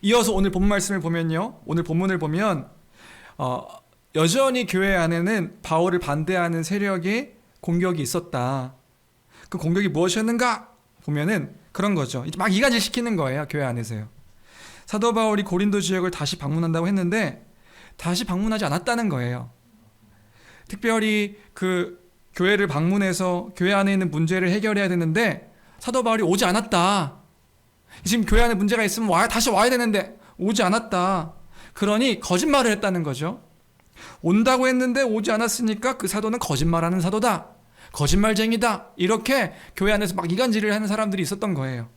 이어서 오늘 본 말씀을 보면요. 오늘 본문을 보면 여전히 교회 안에는 바울을 반대하는 세력의 공격이 있었다. 그 공격이 무엇이었는가 보면은 그런 거죠. 막 이간질 시키는 거예요. 교회 안에서요. 사도 바울이 고린도 지역을 다시 방문한다고 했는데 다시 방문하지 않았다는 거예요. 특별히 그 교회를 방문해서 교회 안에 있는 문제를 해결해야 되는데 사도 바울이 오지 않았다. 지금 교회 안에 문제가 있으면 다시 와야 되는데 오지 않았다. 그러니 거짓말을 했다는 거죠. 온다고 했는데 오지 않았으니까 그 사도는 거짓말하는 사도다. 거짓말쟁이다. 이렇게 교회 안에서 막 이간질을 하는 사람들이 있었던 거예요.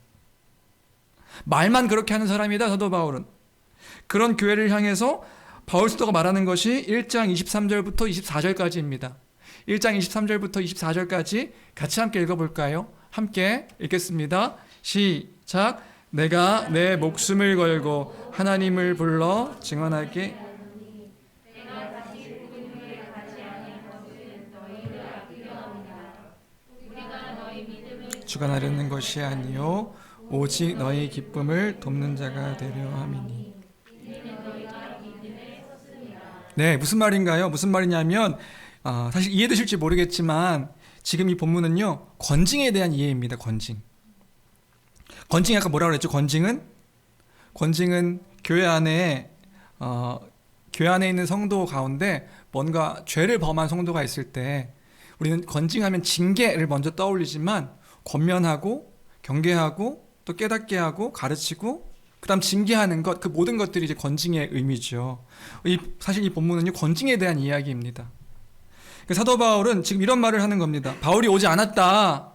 말만 그렇게 하는 사람이다, 사도 바울은. 그런 교회를 향해서 바울 사도가 말하는 것이 1장 23절부터 24절까지입니다. 1장 23절부터 24절까지 같이 함께 읽어볼까요? 함께 읽겠습니다. 시작. 내가 내 목숨을 걸고 하나님을 불러 증언하게 주관하려는 것이 아니요 오직 너희 기쁨을 돕는 자가 되려 함이니. 네, 무슨 말인가요? 무슨 말이냐면 사실 이해되실지 모르겠지만 지금 이 본문은요 권징에 대한 이해입니다. 권징이 아까 뭐라고 그랬죠? 권징은 교회 안에 있는 성도 가운데 뭔가 죄를 범한 성도가 있을 때 우리는 권징하면 징계를 먼저 떠올리지만 권면하고 경계하고 또 깨닫게 하고 가르치고 그다음 징계하는 것, 그 모든 것들이 이제 권징의 의미죠. 사실 이 본문은요 권징에 대한 이야기입니다. 사도 바울은 지금 이런 말을 하는 겁니다. 바울이 오지 않았다.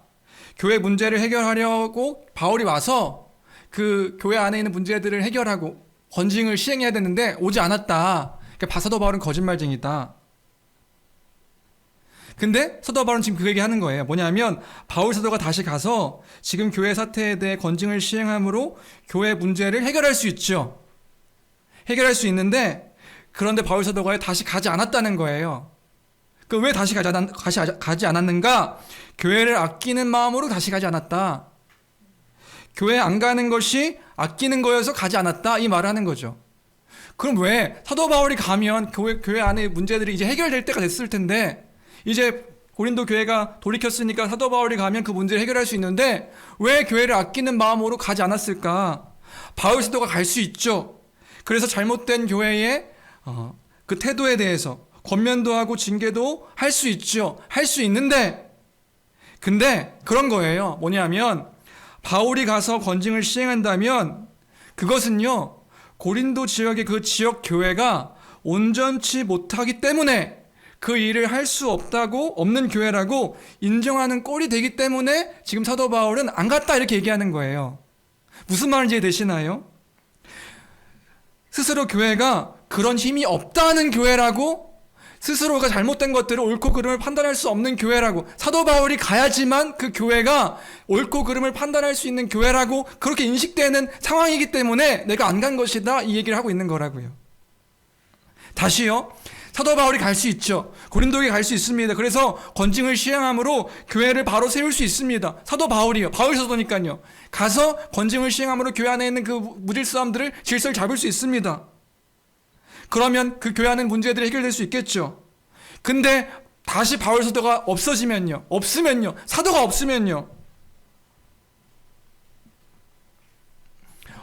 교회 문제를 해결하려고 바울이 와서 그 교회 안에 있는 문제들을 해결하고 건징을 시행해야 되는데 오지 않았다. 그러니까 사도 바울은 거짓말쟁이다. 근데 사도 바울은 지금 그 얘기하는 거예요. 뭐냐면 바울 사도가 다시 가서 지금 교회 사태에 대해 건징을 시행함으로 교회 문제를 해결할 수 있죠. 해결할 수 있는데 그런데 바울 사도가 다시 가지 않았다는 거예요. 그 왜 다시 가지 않았는가? 교회를 아끼는 마음으로 다시 가지 않았다. 교회 안 가는 것이 아끼는 거여서 가지 않았다. 이 말을 하는 거죠. 그럼 왜 사도 바울이 가면 교회 안에 문제들이 이제 해결될 때가 됐을 텐데 이제 고린도 교회가 돌이켰으니까 사도 바울이 가면 그 문제를 해결할 수 있는데 왜 교회를 아끼는 마음으로 가지 않았을까? 바울 사도가 갈 수 있죠. 그래서 잘못된 교회의 그 태도에 대해서 권면도 하고 징계도 할 수 있죠. 할 수 있는데 근데 그런 거예요. 뭐냐면 바울이 가서 건징을 시행한다면 그것은요 고린도 지역의 그 지역 교회가 온전치 못하기 때문에 그 일을 할 수 없는 교회라고 인정하는 꼴이 되기 때문에 지금 사도 바울은 안 갔다 이렇게 얘기하는 거예요. 무슨 말인지 이해되시나요? 스스로 교회가 그런 힘이 없다는 교회라고 스스로가 잘못된 것들을 옳고 그름을 판단할 수 없는 교회라고 사도 바울이 가야지만 그 교회가 옳고 그름을 판단할 수 있는 교회라고 그렇게 인식되는 상황이기 때문에 내가 안 간 것이다 이 얘기를 하고 있는 거라고요. 다시요. 사도 바울이 갈 수 있죠. 고린도에 갈 수 있습니다. 그래서 건징을 시행함으로 교회를 바로 세울 수 있습니다. 사도 바울이요. 바울 사도니까요. 가서 건징을 시행함으로 교회 안에 있는 그 무질서함들을 질서를 잡을 수 있습니다. 그러면 그 교회 안에 문제들이 해결될 수 있겠죠. 근데 다시 바울 사도가 없으면요. 사도가 없으면요.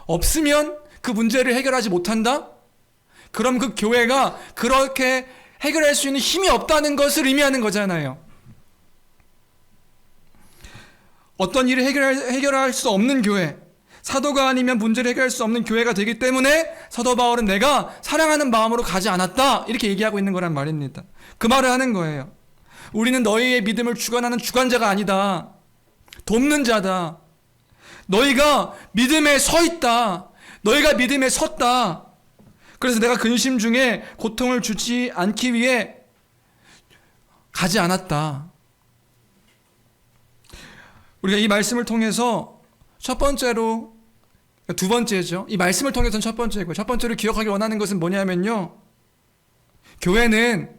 없으면 그 문제를 해결하지 못한다? 그럼 그 교회가 그렇게 해결할 수 있는 힘이 없다는 것을 의미하는 거잖아요. 어떤 일을 해결할 수 없는 교회, 사도가 아니면 문제를 해결할 수 없는 교회가 되기 때문에 사도 바울은 내가 사랑하는 마음으로 가지 않았다 이렇게 얘기하고 있는 거란 말입니다. 그 말을 하는 거예요. 우리는 너희의 믿음을 주관하는 주관자가 아니다. 돕는 자다. 너희가 믿음에 서 있다. 너희가 믿음에 섰다. 그래서 내가 근심 중에 고통을 주지 않기 위해 가지 않았다. 우리가 이 말씀을 통해서 첫 번째로, 두 번째죠. 이 말씀을 통해서는 첫 번째고, 첫 번째로 기억하기 원하는 것은 뭐냐면요. 교회는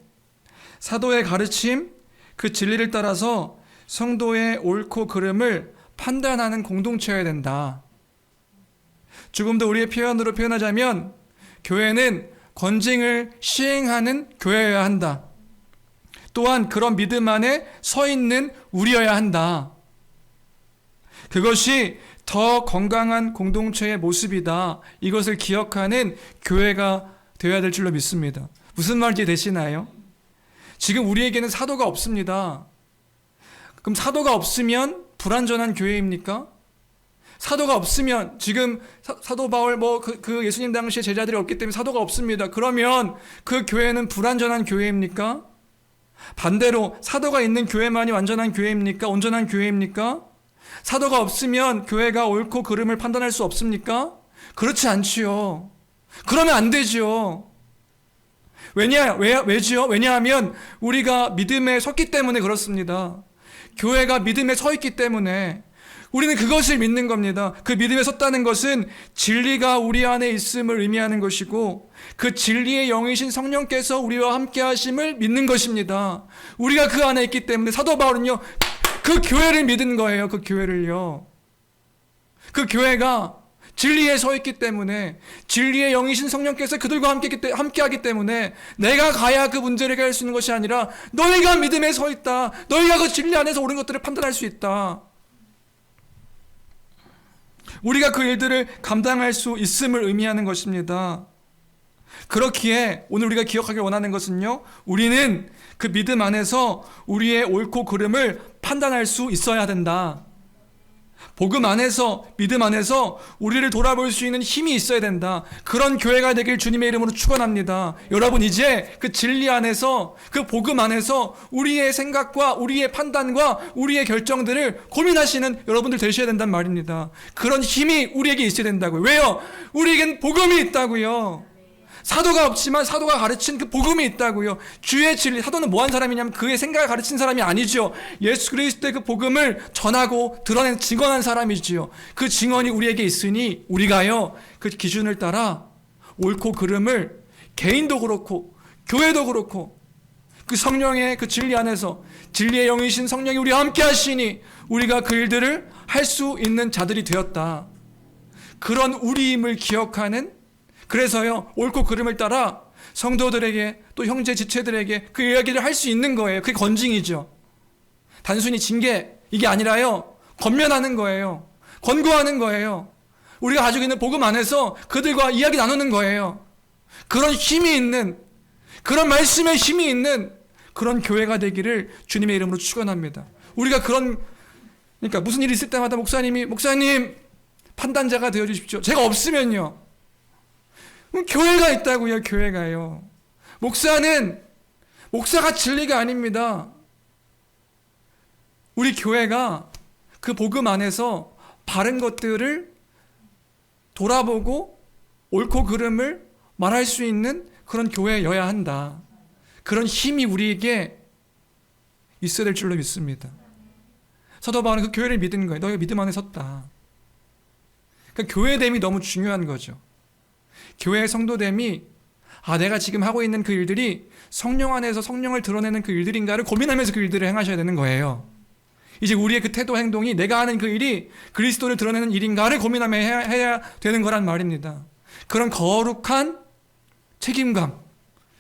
사도의 가르침, 그 진리를 따라서 성도의 옳고 그름을 판단하는 공동체여야 된다. 조금 더 우리의 표현으로 표현하자면 교회는 건징을 시행하는 교회여야 한다. 또한 그런 믿음 안에 서 있는 우리여야 한다. 그것이 더 건강한 공동체의 모습이다. 이것을 기억하는 교회가 되어야 될 줄로 믿습니다. 무슨 말인지 되시나요? 지금 우리에게는 사도가 없습니다. 그럼 사도가 없으면 불완전한 교회입니까? 사도가 없으면 지금 사도 바울 그 예수님 당시에 제자들이 없기 때문에 사도가 없습니다. 그러면 그 교회는 불완전한 교회입니까? 반대로 사도가 있는 교회만이 완전한 교회입니까? 온전한 교회입니까? 사도가 없으면 교회가 옳고 그름을 판단할 수 없습니까? 그렇지 않지요. 그러면 안 되지요. 왜지요? 왜냐하면 우리가 믿음에 섰기 때문에 그렇습니다. 교회가 믿음에 서 있기 때문에 우리는 그것을 믿는 겁니다. 그 믿음에 섰다는 것은 진리가 우리 안에 있음을 의미하는 것이고 그 진리의 영이신 성령께서 우리와 함께 하심을 믿는 것입니다. 우리가 그 안에 있기 때문에 사도 바울은요. 그 교회를 믿은 거예요. 그 교회를요. 그 교회가 진리에 서 있기 때문에 진리의 영이신 성령께서 그들과 함께하기 때문에 내가 가야 그 문제를 해결할 수 있는 것이 아니라 너희가 믿음에 서 있다. 너희가 그 진리 안에서 옳은 것들을 판단할 수 있다. 우리가 그 일들을 감당할 수 있음을 의미하는 것입니다. 그렇기에 오늘 우리가 기억하길 원하는 것은요. 우리는 그 믿음 안에서 우리의 옳고 그름을 판단할 수 있어야 된다. 복음 안에서, 믿음 안에서 우리를 돌아볼 수 있는 힘이 있어야 된다. 그런 교회가 되길 주님의 이름으로 축원합니다. 여러분, 이제 그 진리 안에서, 그 복음 안에서 우리의 생각과 우리의 판단과 우리의 결정들을 고민하시는 여러분들 되셔야 된단 말입니다. 그런 힘이 우리에게 있어야 된다고요. 왜요? 우리에겐 복음이 있다고요. 사도가 없지만 사도가 가르친 그 복음이 있다고요. 주의 진리, 사도는 뭐한 사람이냐면 그의 생각을 가르친 사람이 아니죠. 예수 그리스도의 그 복음을 전하고 드러낸, 증언한 사람이지요. 그 증언이 우리에게 있으니 우리가요, 그 기준을 따라 옳고 그름을, 개인도 그렇고 교회도 그렇고 그 성령의 그 진리 안에서, 진리의 영이신 성령이 우리와 함께 하시니 우리가 그 일들을 할 수 있는 자들이 되었다. 그런 우리임을 기억하는, 그래서요, 옳고 그름을 따라 성도들에게, 또 형제 지체들에게 그 이야기를 할 수 있는 거예요. 그게 건징이죠. 단순히 징계, 이게 아니라요, 권면하는 거예요. 권고하는 거예요. 우리가 가지고 있는 복음 안에서 그들과 이야기 나누는 거예요. 그런 힘이 있는, 그런 말씀의 힘이 있는 그런 교회가 되기를 주님의 이름으로 축원합니다. 우리가 그러니까 무슨 일이 있을 때마다 목사님 판단자가 되어 주십시오. 제가 없으면요. 교회가 있다고요. 교회가요. 목사가 진리가 아닙니다. 우리 교회가 그 복음 안에서 바른 것들을 돌아보고 옳고 그름을 말할 수 있는 그런 교회여야 한다. 그런 힘이 우리에게 있어야 될 줄로 믿습니다. 사도 바울은 그 교회를 믿은 거예요. 너희가 믿음 안에 섰다. 그러니까 교회됨이 너무 중요한 거죠. 교회의 성도됨이, 내가 지금 하고 있는 그 일들이 성령 안에서 성령을 드러내는 그 일들인가를 고민하면서 그 일들을 행하셔야 되는 거예요. 이제 우리의 그 태도, 행동이 내가 하는 그 일이 그리스도를 드러내는 일인가를 고민하며 해야 되는 거란 말입니다. 그런 거룩한 책임감,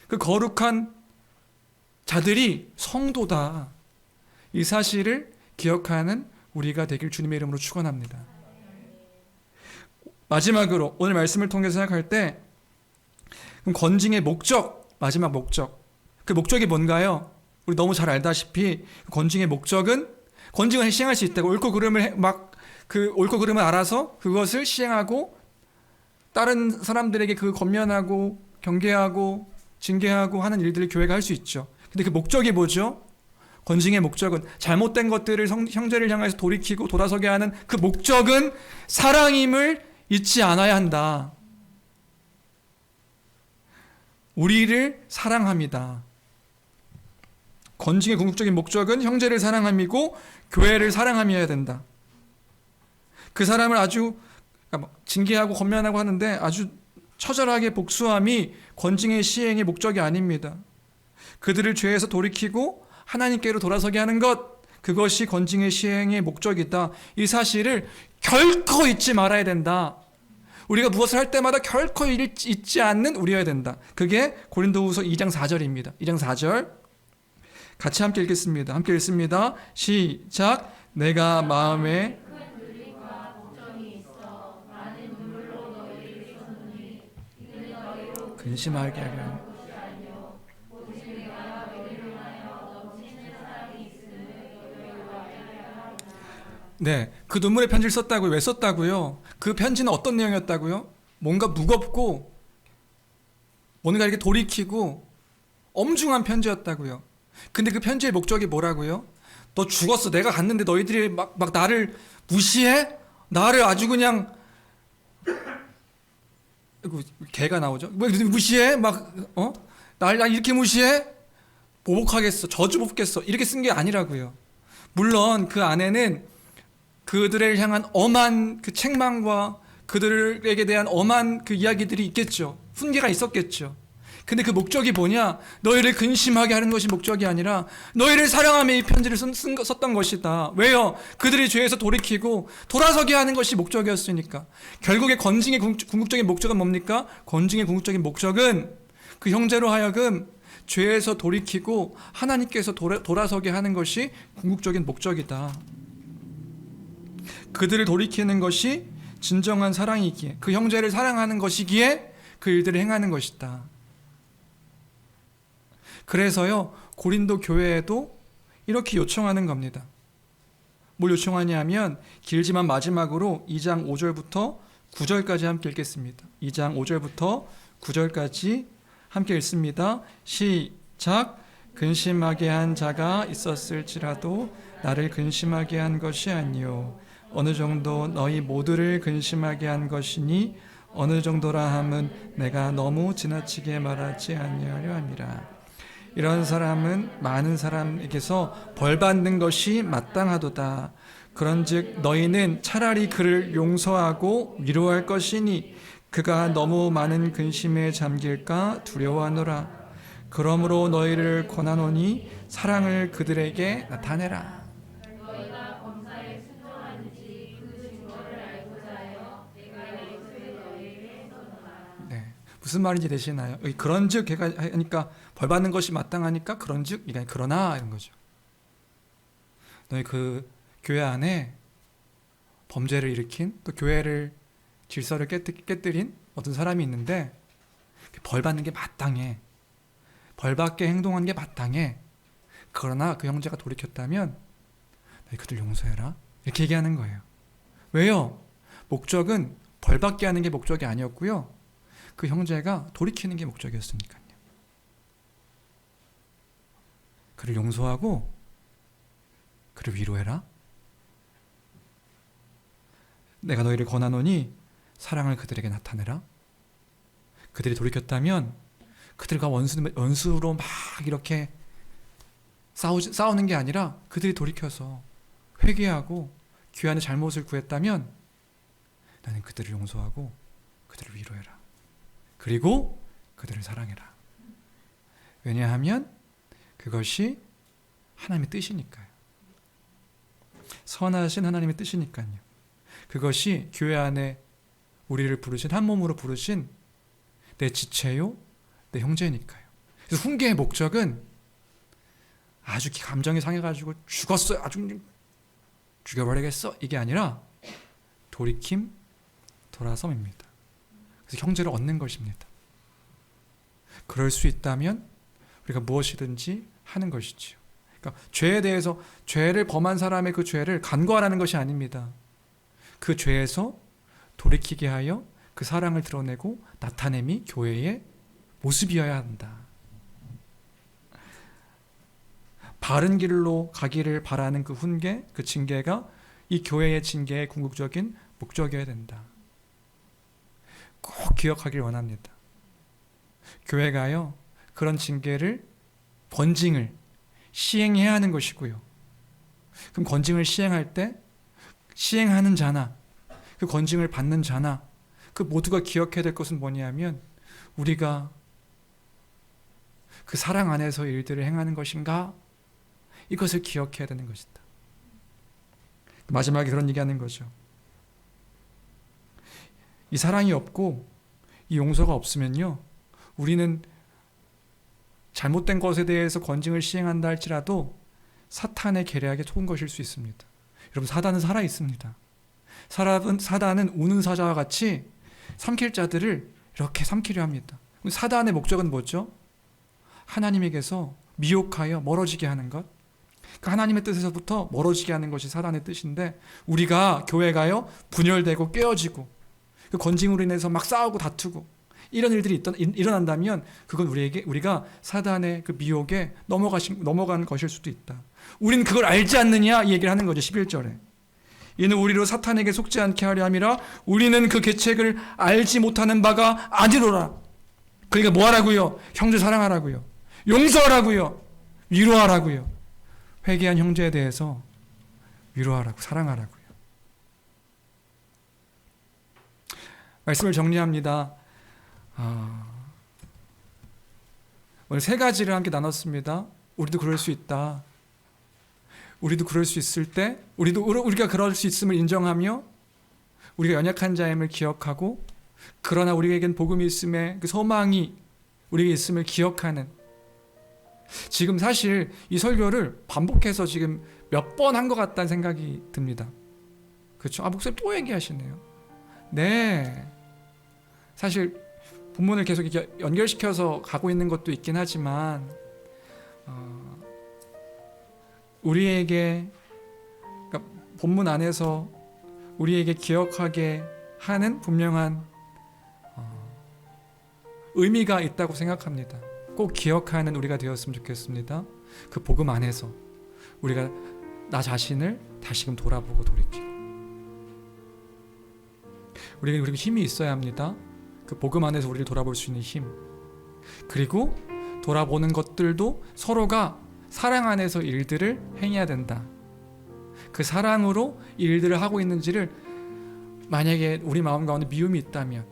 그 거룩한 자들이 성도다. 이 사실을 기억하는 우리가 되길 주님의 이름으로 축원합니다. 마지막으로 오늘 말씀을 통해서 생각할 때, 그럼 건징의 목적, 마지막 목적, 그 목적이 뭔가요? 우리 너무 잘 알다시피 건징의 목적은, 건징을 시행할 수 있다고, 옳고 그름을 옳고 그름을 알아서 그것을 시행하고 다른 사람들에게 그 권면하고 경계하고 징계하고 하는 일들을 교회가 할 수 있죠. 근데 그 목적이 뭐죠? 건징의 목적은, 잘못된 것들을 형제를 향해서 돌이키고 돌아서게 하는 그 목적은 사랑임을 잊지 않아야 한다. 우리를 사랑합니다. 건징의 궁극적인 목적은 형제를 사랑함이고 교회를 사랑함이어야 된다. 그 사람을 아주 징계하고 권면하고 하는데 아주 처절하게 복수함이 건징의 시행의 목적이 아닙니다. 그들을 죄에서 돌이키고 하나님께로 돌아서게 하는 것, 그것이 건징의 시행의 목적이다. 이 사실을 결코 잊지 말아야 된다. 우리가 무엇을 할 때마다 결코 잊지 않는 우리여야 된다. 그게 고린도후서 2장 4절입니다. 2장 4절 같이 함께 읽겠습니다. 함께 읽습니다. 시작. 내가 마음에 근심하게 하려. 네, 그 눈물의 편지를 썼다고요. 왜 썼다고요? 그 편지는 어떤 내용이었다고요? 뭔가 무겁고 뭔가 이렇게 돌이키고 엄중한 편지였다고요. 근데 그 편지의 목적이 뭐라고요? 너 죽었어. 내가 갔는데 너희들이 막 나를 무시해? 나를 아주 그냥 개가 나오죠. 왜 무시해? 날 이렇게 무시해? 보복하겠어. 저주 뽑겠어. 이렇게 쓴 게 아니라고요. 물론 그 안에는 그들을 향한 엄한 그 책망과 그들에게 대한 엄한 그 이야기들이 있겠죠. 훈계가 있었겠죠. 근데 그 목적이 뭐냐? 너희를 근심하게 하는 것이 목적이 아니라 너희를 사랑하며 이 편지를 썼던 것이다. 왜요? 그들이 죄에서 돌이키고 돌아서게 하는 것이 목적이었으니까. 결국에 건징의 궁극적인 목적은 뭡니까? 건징의 궁극적인 목적은 그 형제로 하여금 죄에서 돌이키고 하나님께서 돌아서게 하는 것이 궁극적인 목적이다. 그들을 돌이키는 것이 진정한 사랑이기에, 그 형제를 사랑하는 것이기에 그 일들을 행하는 것이다. 그래서요, 고린도 교회에도 이렇게 요청하는 겁니다. 뭘 요청하냐면 길지만 마지막으로 2장 5절부터 9절까지 함께 읽겠습니다. 2장 5절부터 9절까지 함께 읽습니다. 시작. 근심하게 한 자가 있었을지라도 나를 근심하게 한 것이 아니요 어느 정도 너희 모두를 근심하게 한 것이니 어느 정도라 함은 내가 너무 지나치게 말하지 아니하려 함이라. 이런 사람은 많은 사람에게서 벌받는 것이 마땅하도다. 그런즉 너희는 차라리 그를 용서하고 위로할 것이니 그가 너무 많은 근심에 잠길까 두려워하노라. 그러므로 너희를 권하노니 사랑을 그들에게 나타내라. 네, 무슨 말인지 되시나요? 그런즉 걔가 하니까 벌받는 것이 마땅하니까 그런즉 그러나 이런 거죠. 너희 그 교회 안에 범죄를 일으킨 또 교회를 질서를 깨뜨린 어떤 사람이 있는데 벌받는 게 마땅해. 벌받게 행동한 게 마땅해. 그러나 그 형제가 돌이켰다면 너희 그들 용서해라. 이렇게 얘기하는 거예요. 왜요? 목적은 벌받게 하는 게 목적이 아니었고요. 그 형제가 돌이키는 게 목적이었으니까요. 그를 용서하고 그를 위로해라. 내가 너희를 권하노니 사랑을 그들에게 나타내라. 그들이 돌이켰다면 그들과 원수로 막 이렇게 싸우는 게 아니라 그들이 돌이켜서 회개하고 귀한의 잘못을 구했다면 나는 그들을 용서하고 그들을 위로해라. 그리고 그들을 사랑해라. 왜냐하면 그것이 하나님의 뜻이니까요. 선하신 하나님의 뜻이니까요. 그것이 교회 안에 우리를 부르신 한 몸으로 부르신 내 지체요 내 형제니까요. 그래서 훈계의 목적은 아주 감정이 상해가지고 죽었어요. 아주 죽여버리겠어. 이게 아니라 돌이킴, 돌아섬입니다. 그래서 형제를 얻는 것입니다. 그럴 수 있다면 우리가 무엇이든지 하는 것이지요. 그러니까 죄에 대해서 죄를 범한 사람의 그 죄를 간과하라는 것이 아닙니다. 그 죄에서 돌이키게 하여 그 사랑을 드러내고 나타냄이 교회의 모습이어야 한다. 바른 길로 가기를 바라는 그 훈계, 그 징계가 이 교회의 징계의 궁극적인 목적이어야 된다. 꼭 기억하길 원합니다. 교회가요, 그런 징계를, 권징을 시행해야 하는 것이고요. 그럼 권징을 시행할 때 시행하는 자나 그 권징을 받는 자나 그 모두가 기억해야 될 것은 뭐냐면 우리가 그 사랑 안에서 일들을 행하는 것인가? 이것을 기억해야 되는 것이다. 마지막에 그런 얘기하는 거죠. 이 사랑이 없고 이 용서가 없으면요, 우리는 잘못된 것에 대해서 권징을 시행한다 할지라도 사탄의 계략에 속은 것일 수 있습니다. 여러분, 사단은 살아 있습니다. 사단은 우는 사자와 같이 삼킬 자들을 이렇게 삼키려 합니다. 사단의 목적은 뭐죠? 하나님에게서 미혹하여 멀어지게 하는 것. 그러니까 하나님의 뜻에서부터 멀어지게 하는 것이 사단의 뜻인데, 우리가 교회가요 분열되고 깨어지고 그 권징으로 인해서 막 싸우고 다투고 이런 일들이 일어난다면 그건 우리가 사단의 그 미혹에 넘어간 것일 수도 있다. 우리는 그걸 알지 않느냐 이 얘기를 하는 거죠. 11절에 이는 우리로 사탄에게 속지 않게 하려 함이라. 우리는 그 계책을 알지 못하는 바가 아니로라. 그러니까 뭐 하라고요? 형제 사랑하라고요. 용서하라고요. 위로하라고요. 회개한 형제에 대해서 위로하라고, 사랑하라고요. 말씀을 정리합니다. 오늘 세 가지를 함께 나눴습니다. 우리도 그럴 수 있다. 우리도 그럴 수 있을 때, 우리가 그럴 수 있음을 인정하며 우리가 연약한 자임을 기억하고, 그러나 우리에겐 복음이 있음에 그 소망이 우리에게 있음을 기억하는. 지금 사실 이 설교를 반복해서 지금 몇 번 한 것 같다는 생각이 듭니다. 그렇죠? 목사님 또 얘기하시네요. 네, 사실 본문을 계속 이렇게 연결시켜서 가고 있는 것도 있긴 하지만 우리에게, 그러니까 본문 안에서 우리에게 기억하게 하는 분명한 의미가 있다고 생각합니다. 꼭 기억하는 우리가 되었으면 좋겠습니다. 그 복음 안에서 우리가 나 자신을 다시금 돌아보고 돌이키고, 우리가 힘이 있어야 합니다. 그 복음 안에서 우리를 돌아볼 수 있는 힘, 그리고 돌아보는 것들도 서로가 사랑 안에서 일들을 행해야 된다. 그 사랑으로 일들을 하고 있는지를, 만약에 우리 마음 가운데 미움이 있다면,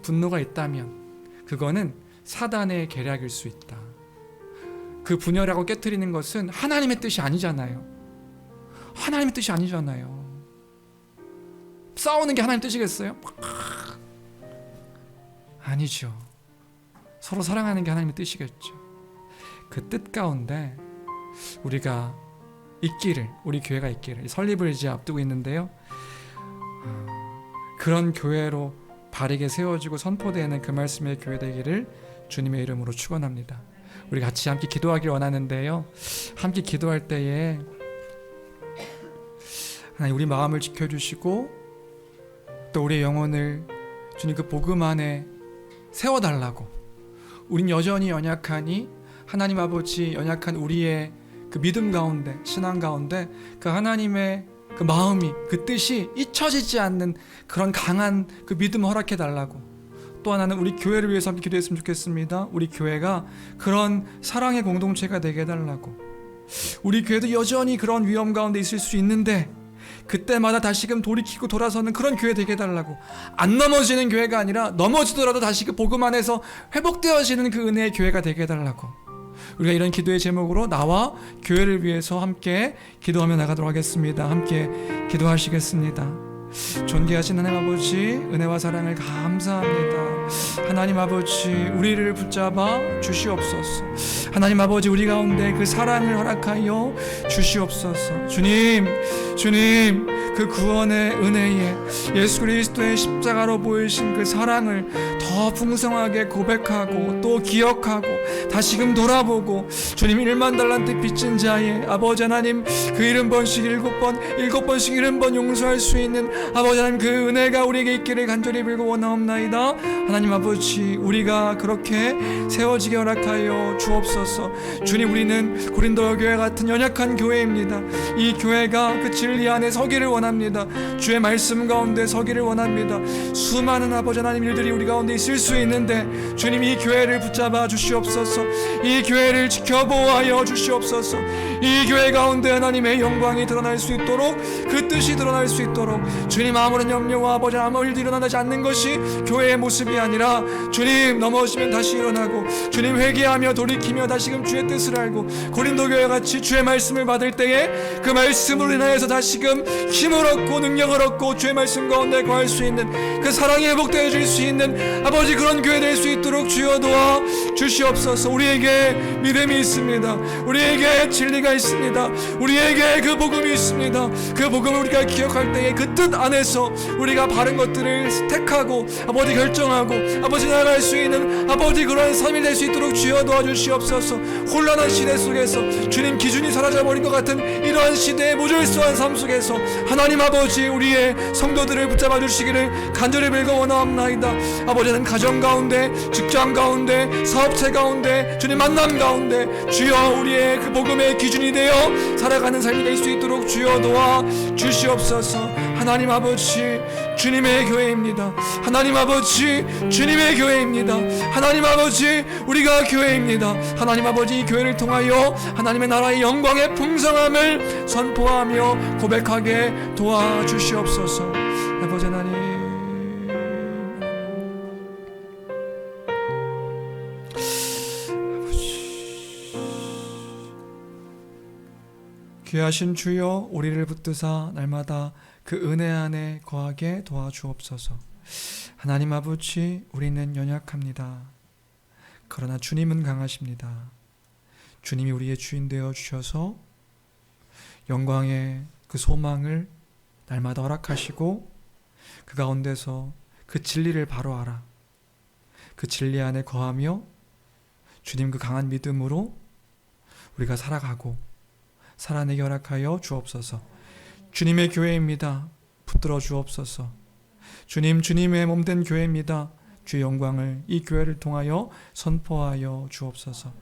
분노가 있다면 그거는 사단의 계략일 수 있다. 그 분열하고 깨트리는 것은 하나님의 뜻이 아니잖아요. 하나님의 뜻이 아니잖아요. 싸우는 게 하나님 뜻이겠어요? 아니죠. 서로 사랑하는 게 하나님의 뜻이겠죠. 그 뜻 가운데 우리가 있기를, 우리 교회가 있기를, 설립을 이제 앞두고 있는데요, 그런 교회로 바르게 세워지고 선포되는 그 말씀의 교회 되기를 주님의 이름으로 축원합니다. 우리 같이 함께 기도하기를 원하는데요, 함께 기도할 때에 하나님 우리 마음을 지켜주시고 또 우리의 영혼을 주님 그 복음 안에 세워달라고. 우린 여전히 연약하니 하나님 아버지, 연약한 우리의 그 믿음 가운데, 신앙 가운데 그 하나님의 그 마음이, 그 뜻이 잊혀지지 않는 그런 강한 그 믿음을 허락해 달라고. 또 하나는 우리 교회를 위해서 함께 기도했으면 좋겠습니다. 우리 교회가 그런 사랑의 공동체가 되게 해달라고. 우리 교회도 여전히 그런 위험 가운데 있을 수 있는데 그때마다 다시금 돌이키고 돌아서는 그런 교회 되게 해달라고. 안 넘어지는 교회가 아니라 넘어지더라도 다시 그 복음 안에서 회복되어지는 그 은혜의 교회가 되게 해달라고. 우리가 이런 기도의 제목으로 나와 교회를 위해서 함께 기도하며 나가도록 하겠습니다. 함께 기도하시겠습니다. 존귀하신 하나님 아버지, 은혜와 사랑을 감사합니다. 하나님 아버지, 우리를 붙잡아 주시옵소서. 하나님 아버지, 우리 가운데 그 사랑을 허락하여 주시옵소서. 주님, 그 구원의 은혜에 예수 그리스도의 십자가로 보이신 그 사랑을 더 풍성하게 고백하고 또 기억하고 다시금 돌아보고, 주님 1만 달란트 빚진 자의 아버지 하나님, 그 70번씩 7번씩 70번 용서할 수 있는 아버지 하나님, 그 은혜가 우리에게 있기를 간절히 빌고 원하옵나이다. 하나님 아버지, 우리가 그렇게 세워지게 허락하여 주옵소서. 주님, 우리는 고린도 교회 같은 연약한 교회입니다. 이 교회가 그 진리 안에 서기를 원합니다. 주의 말씀 가운데 서기를 원합니다. 수많은 아버지 하나님 일들이 우리 가운데 있을 수 있는데 주님, 이 교회를 붙잡아 주시옵소서. 이 교회를 지켜보아여 주시옵소서. 이 교회 가운데 하나님의 영광이 드러날 수 있도록, 그 뜻이 드러날 수 있도록, 주님 아무런 염려와 아버지 아무 일도 일어나지 않는 것이 교회의 모습이 아니라, 주님 넘어지면 다시 일어나고, 주님 회개하며 돌이키며 다시금 주의 뜻을 알고, 고린도 교회 같이 주의 말씀을 받을 때에 그 말씀으로 인하여서 다시금 힘을 얻고 능력을 얻고 주의 말씀 가운데 거할 수 있는, 그 사랑이 회복되어 질 수 있는 아버지 그런 교회 될 수 있도록 주여 도와 주시옵소서. 우리에게 믿음이 있습니다. 우리에게 진리가 있습니다. 우리에게 그 복음이 있습니다. 그 복음을 우리가 기억할 때에 그 뜻 안에서 우리가 바른 것들을 택하고 아버지 결정하고 아버지 나아갈 수 있는 아버지 그런 삶이 될 수 있도록 주여 도와주시옵소서. 혼란한 시대 속에서 주님 기준이 사라져버린 것 같은 이러한 시대의 모질수한 삶 속에서 하나님 아버지, 우리의 성도들을 붙잡아 주시기를 간절히 빌고 원하옵나이다. 아버지는 가정 가운데, 직장 가운데, 사업체 가운데, 주님 만남 가운데 주여 우리의 그 복음의 기준이 되어 살아가는 삶이 될 수 있도록 주여 도와 주시옵소서. 하나님 아버지, 주님의 교회입니다. 하나님 아버지, 주님의 교회입니다. 하나님 아버지, 우리가 교회입니다. 하나님 아버지, 이 교회를 통하여 하나님의 나라의 영광의 풍성함을 선포하며 고백하게 도와주시옵소서. 아버지 하나님, 귀하신 주여, 우리를 붙드사 날마다 그 은혜 안에 거하게 도와주옵소서. 하나님 아버지, 우리는 연약합니다. 그러나 주님은 강하십니다. 주님이 우리의 주인 되어 주셔서 영광의 그 소망을 날마다 허락하시고 그 가운데서 그 진리를 바로 알아 그 진리 안에 거하며 주님 그 강한 믿음으로 우리가 살아가고 살아내게 허락하여 주옵소서. 주님의 교회입니다. 붙들어 주옵소서. 주님, 주님의 몸된 교회입니다. 주의 영광을 이 교회를 통하여 선포하여 주옵소서.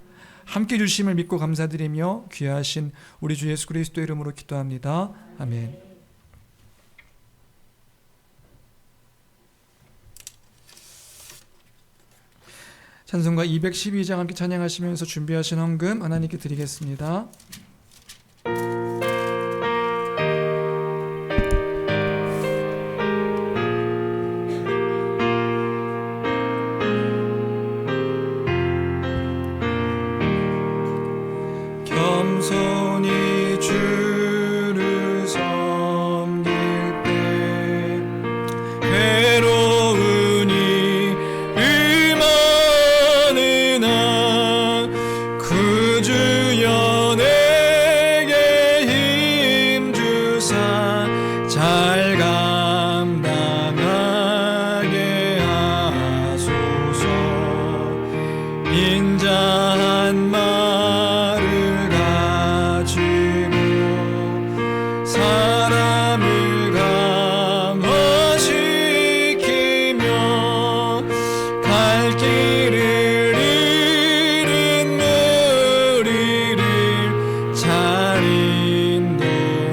함께 주심을 믿고 감사드리며 귀하신 우리 주 예수 그리스도 이름으로 기도합니다. 아멘. 찬송가 212장 함께 찬양하시면서 준비하신 헌금 하나님께 드리겠습니다. 겸손히 주를 섬길 때 괴로우니 음하느나 그 주여 내게 힘 주사 잘 감당하게 하소서. 인자한 말을 가지고 사람을 감화시키며 갈 길을 잃은 무리를 잘 인도하게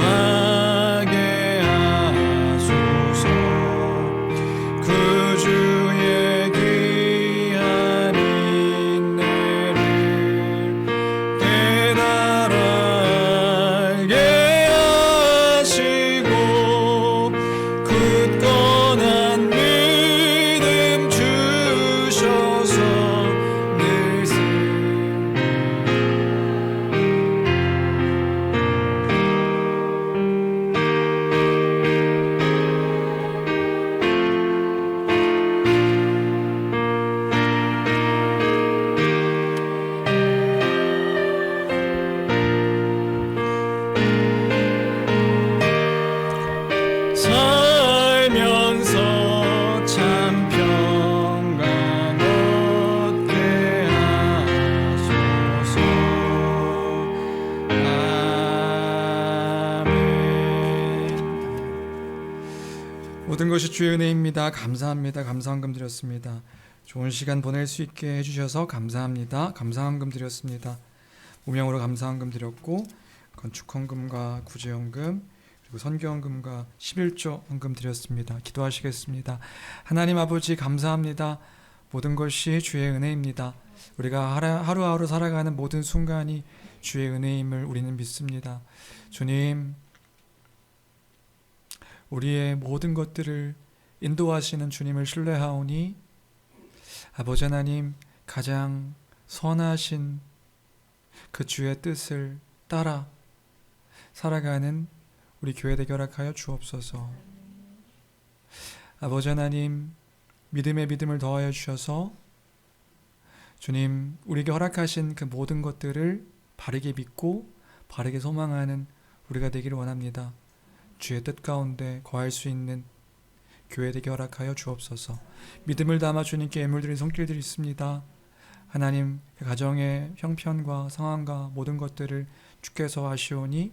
하소서. 그 주의 귀한 인내를 깨달아 알게 하시고 굳건한 믿음 주셔서 늘상 살면서 참 평강 얻게 하소서. 아멘. 모든 것이 주의 은혜입니다. 감사합니다. 감사헌금 드렸습니다. 좋은 시간 보낼 수 있게 해주셔서 감사합니다. 감사헌금 드렸습니다. 무명으로 감사헌금 드렸고 건축헌금과 구제헌금 그리고 선교헌금과 11조 헌금 드렸습니다. 기도하시겠습니다. 하나님 아버지 감사합니다. 모든 것이 주의 은혜입니다. 우리가 하루하루 살아가는 모든 순간이 주의 은혜임을 우리는 믿습니다. 주님, 우리의 모든 것들을 인도하시는 주님을 신뢰하오니 아버지 하나님 가장 선하신 그 주의 뜻을 따라 살아가는 우리 교회 되게 허락하여 주옵소서. 아버지 하나님 믿음에 믿음을 더하여 주셔서 주님 우리에게 허락하신 그 모든 것들을 바르게 믿고 바르게 소망하는 우리가 되기를 원합니다. 주의 뜻 가운데 거할 수 있는 교회 되게 허락하여 주옵소서. 믿음을 담아 주님께 예물드린 손길들이 있습니다. 하나님 그 가정의 형편과 상황과 모든 것들을 주께서 아시오니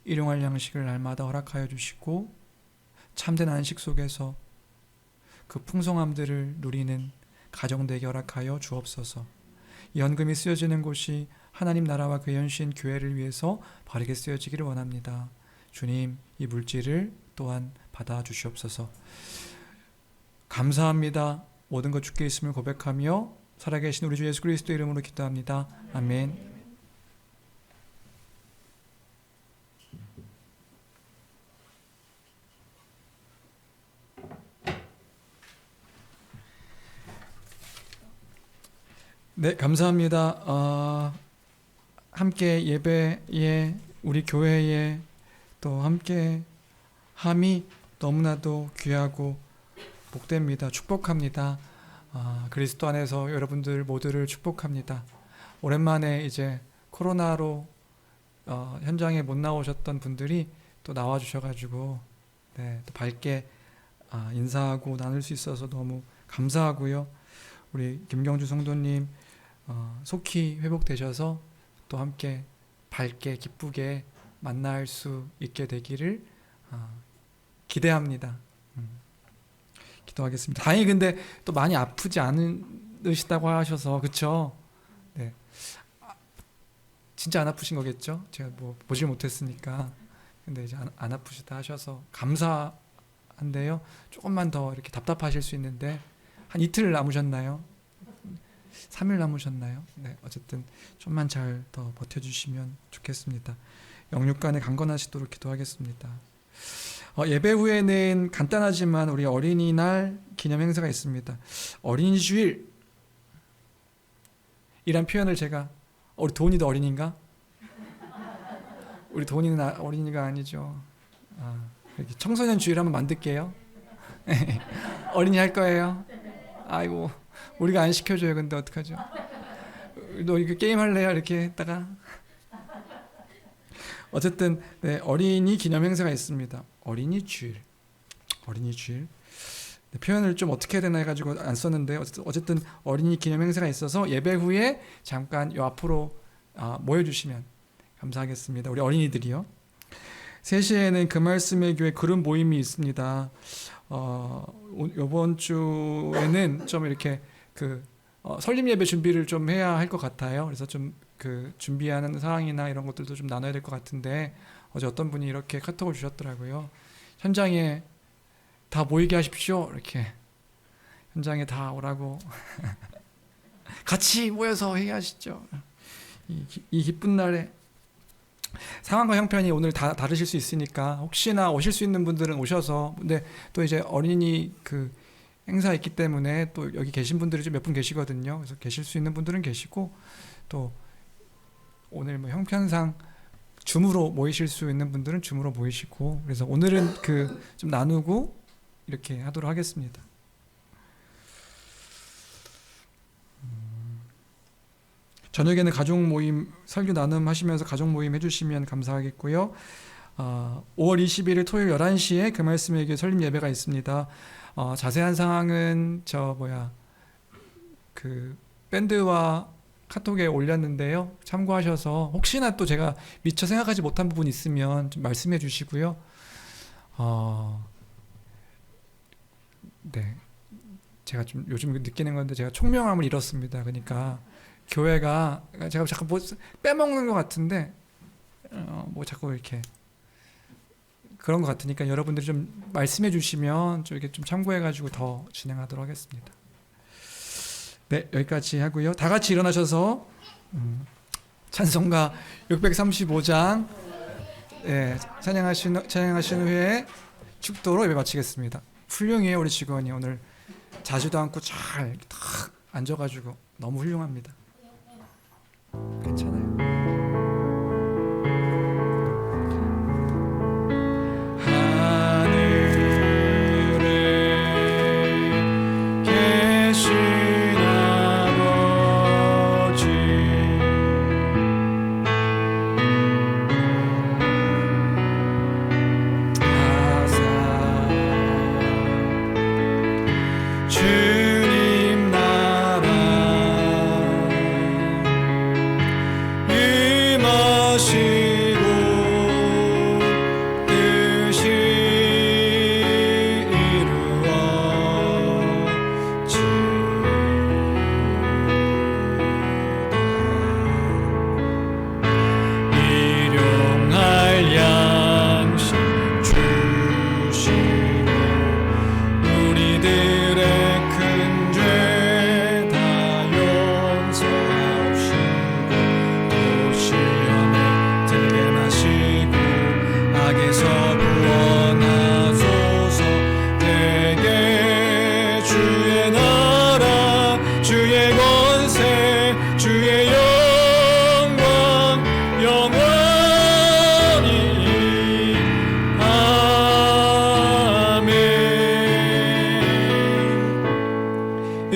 일용할 양식을 날마다 허락하여 주시고 참된 안식 속에서 그 풍성함들을 누리는 가정 되게 허락하여 주옵소서. 이 헌금이 쓰여지는 곳이 하나님 나라와 그 현신 교회를 위해서 바르게 쓰여지기를 원합니다. 주님 이 물질을 또한 받아 주시옵소서. 감사합니다. 모든 것 주께 있음을 고백하며 살아계신 우리 주 예수 그리스도 이름으로 기도합니다. 아멘. 네, 감사합니다. 함께 예배에 우리 교회에 또 함께 함이 너무나도 귀하고 복됩니다. 축복합니다. 그리스도 안에서 여러분들 모두를 축복합니다. 오랜만에 이제 코로나로 현장에 못 나오셨던 분들이 또 나와주셔가지고 네, 또 밝게 인사하고 나눌 수 있어서 너무 감사하고요. 우리 김경주 성도님 속히 회복되셔서 또 함께 밝게 기쁘게 만날 수 있게 되기를 기대합니다. 기도하겠습니다. 다행히 근데 또 많이 아프지 않으시다고 하셔서 그쵸? 네. 진짜 안 아프신 거겠죠? 제가 뭐 보질 못했으니까. 근데 이제 안 아프시다 하셔서 감사한데요. 조금만 더 이렇게 답답하실 수 있는데 한 이틀 남으셨나요? 3일 남으셨나요? 네, 어쨌든 좀만 잘 더 버텨주시면 좋겠습니다. 영육간에 강건하시도록 기도하겠습니다. 예배 후에는 간단하지만 우리 어린이날 기념 행사가 있습니다. 어린이 주일 이란 표현을 제가 우리 도훈이도 어린이인가? 우리 도훈이는 어린이가 아니죠. 이렇게 청소년 주일 한번 만들게요. 어린이 할 거예요. 아이고 우리가 안 시켜줘요. 근데 어떡하죠? 너 이거 게임 할래요? 이렇게 했다가 어쨌든 네, 어린이 기념 행사가 있습니다. 어린이 주일. 네, 표현을 좀 어떻게 해야 되나 해가지고 안 썼는데 어쨌든 어린이 기념 행사가 있어서 예배 후에 잠깐 요 앞으로 모여주시면 감사하겠습니다. 우리 어린이들이요. 3시에는 그 말씀의 교회 그룹 모임이 있습니다. 이번 주에는 좀 이렇게 설립 예배 준비를 좀 해야 할 것 같아요. 그래서 좀 준비하는 사항이나 이런 것들도 좀 나눠야 될 것 같은데 어제 어떤 분이 이렇게 카톡을 주셨더라고요. 현장에 다 모이게 하십시오. 이렇게 현장에 다 오라고 같이 모여서 회의하시죠. 이 기쁜 날에 상황과 형편이 오늘 다 다르실 수 있으니까 혹시나 오실 수 있는 분들은 오셔서 근데 또 이제 어린이 행사 있기 때문에 또 여기 계신 분들이 좀 몇 분 계시거든요. 그래서 계실 수 있는 분들은 계시고 또 오늘 뭐 형편상 줌으로 모이실 수 있는 분들은 줌으로 모이시고 그래서 오늘은 좀 나누고 이렇게 하도록 하겠습니다. 저녁에는 가족 모임 설교 나눔 하시면서 가족 모임 해주시면 감사하겠고요. 5월 21일 토요일 11시에 그 말씀의 교회 설립 예배가 있습니다. 자세한 사항은 밴드와 카톡에 올렸는데요. 참고하셔서 혹시나 또 제가 미처 생각하지 못한 부분 있으면 좀 말씀해 주시고요. 네, 제가 좀 요즘 느끼는 건데 제가 총명함을 잃었습니다. 그러니까 교회가 제가 자꾸 뭐 빼먹는 것 같은데 뭐 자꾸 이렇게 그런 것 같으니까 여러분들이 좀 말씀해 주시면 좀 이렇게 좀 참고해가지고 더 진행하도록 하겠습니다. 네, 여기까지 하고요. 다 같이 일어나셔서 찬송가 635장 찬양하신 후에 축도로 예배 마치겠습니다. 훌륭해요. 우리 직원이 오늘 자지도 않고 잘 탁 앉아가지고 너무 훌륭합니다. 괜찮아요.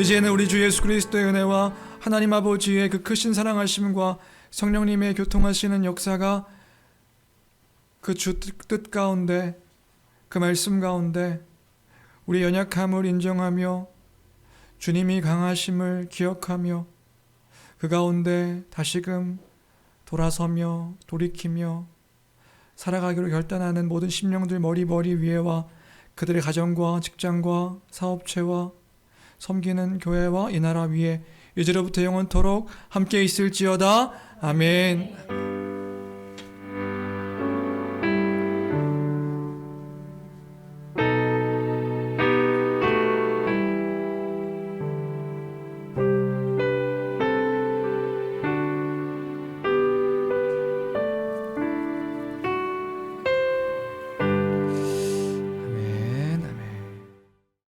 이제는 우리 주 예수 그리스도의 은혜와 하나님 아버지의 그 크신 사랑하심과 성령님의 교통하시는 역사가 그 주 뜻 가운데 그 말씀 가운데 우리 연약함을 인정하며 주님이 강하심을 기억하며 그 가운데 다시금 돌아서며 돌이키며 살아가기로 결단하는 모든 심령들 머리 위에와 그들의 가정과 직장과 사업체와 섬기는 교회와 이 나라 위에 이제로부터 영원토록 함께 있을지어다. 아멘.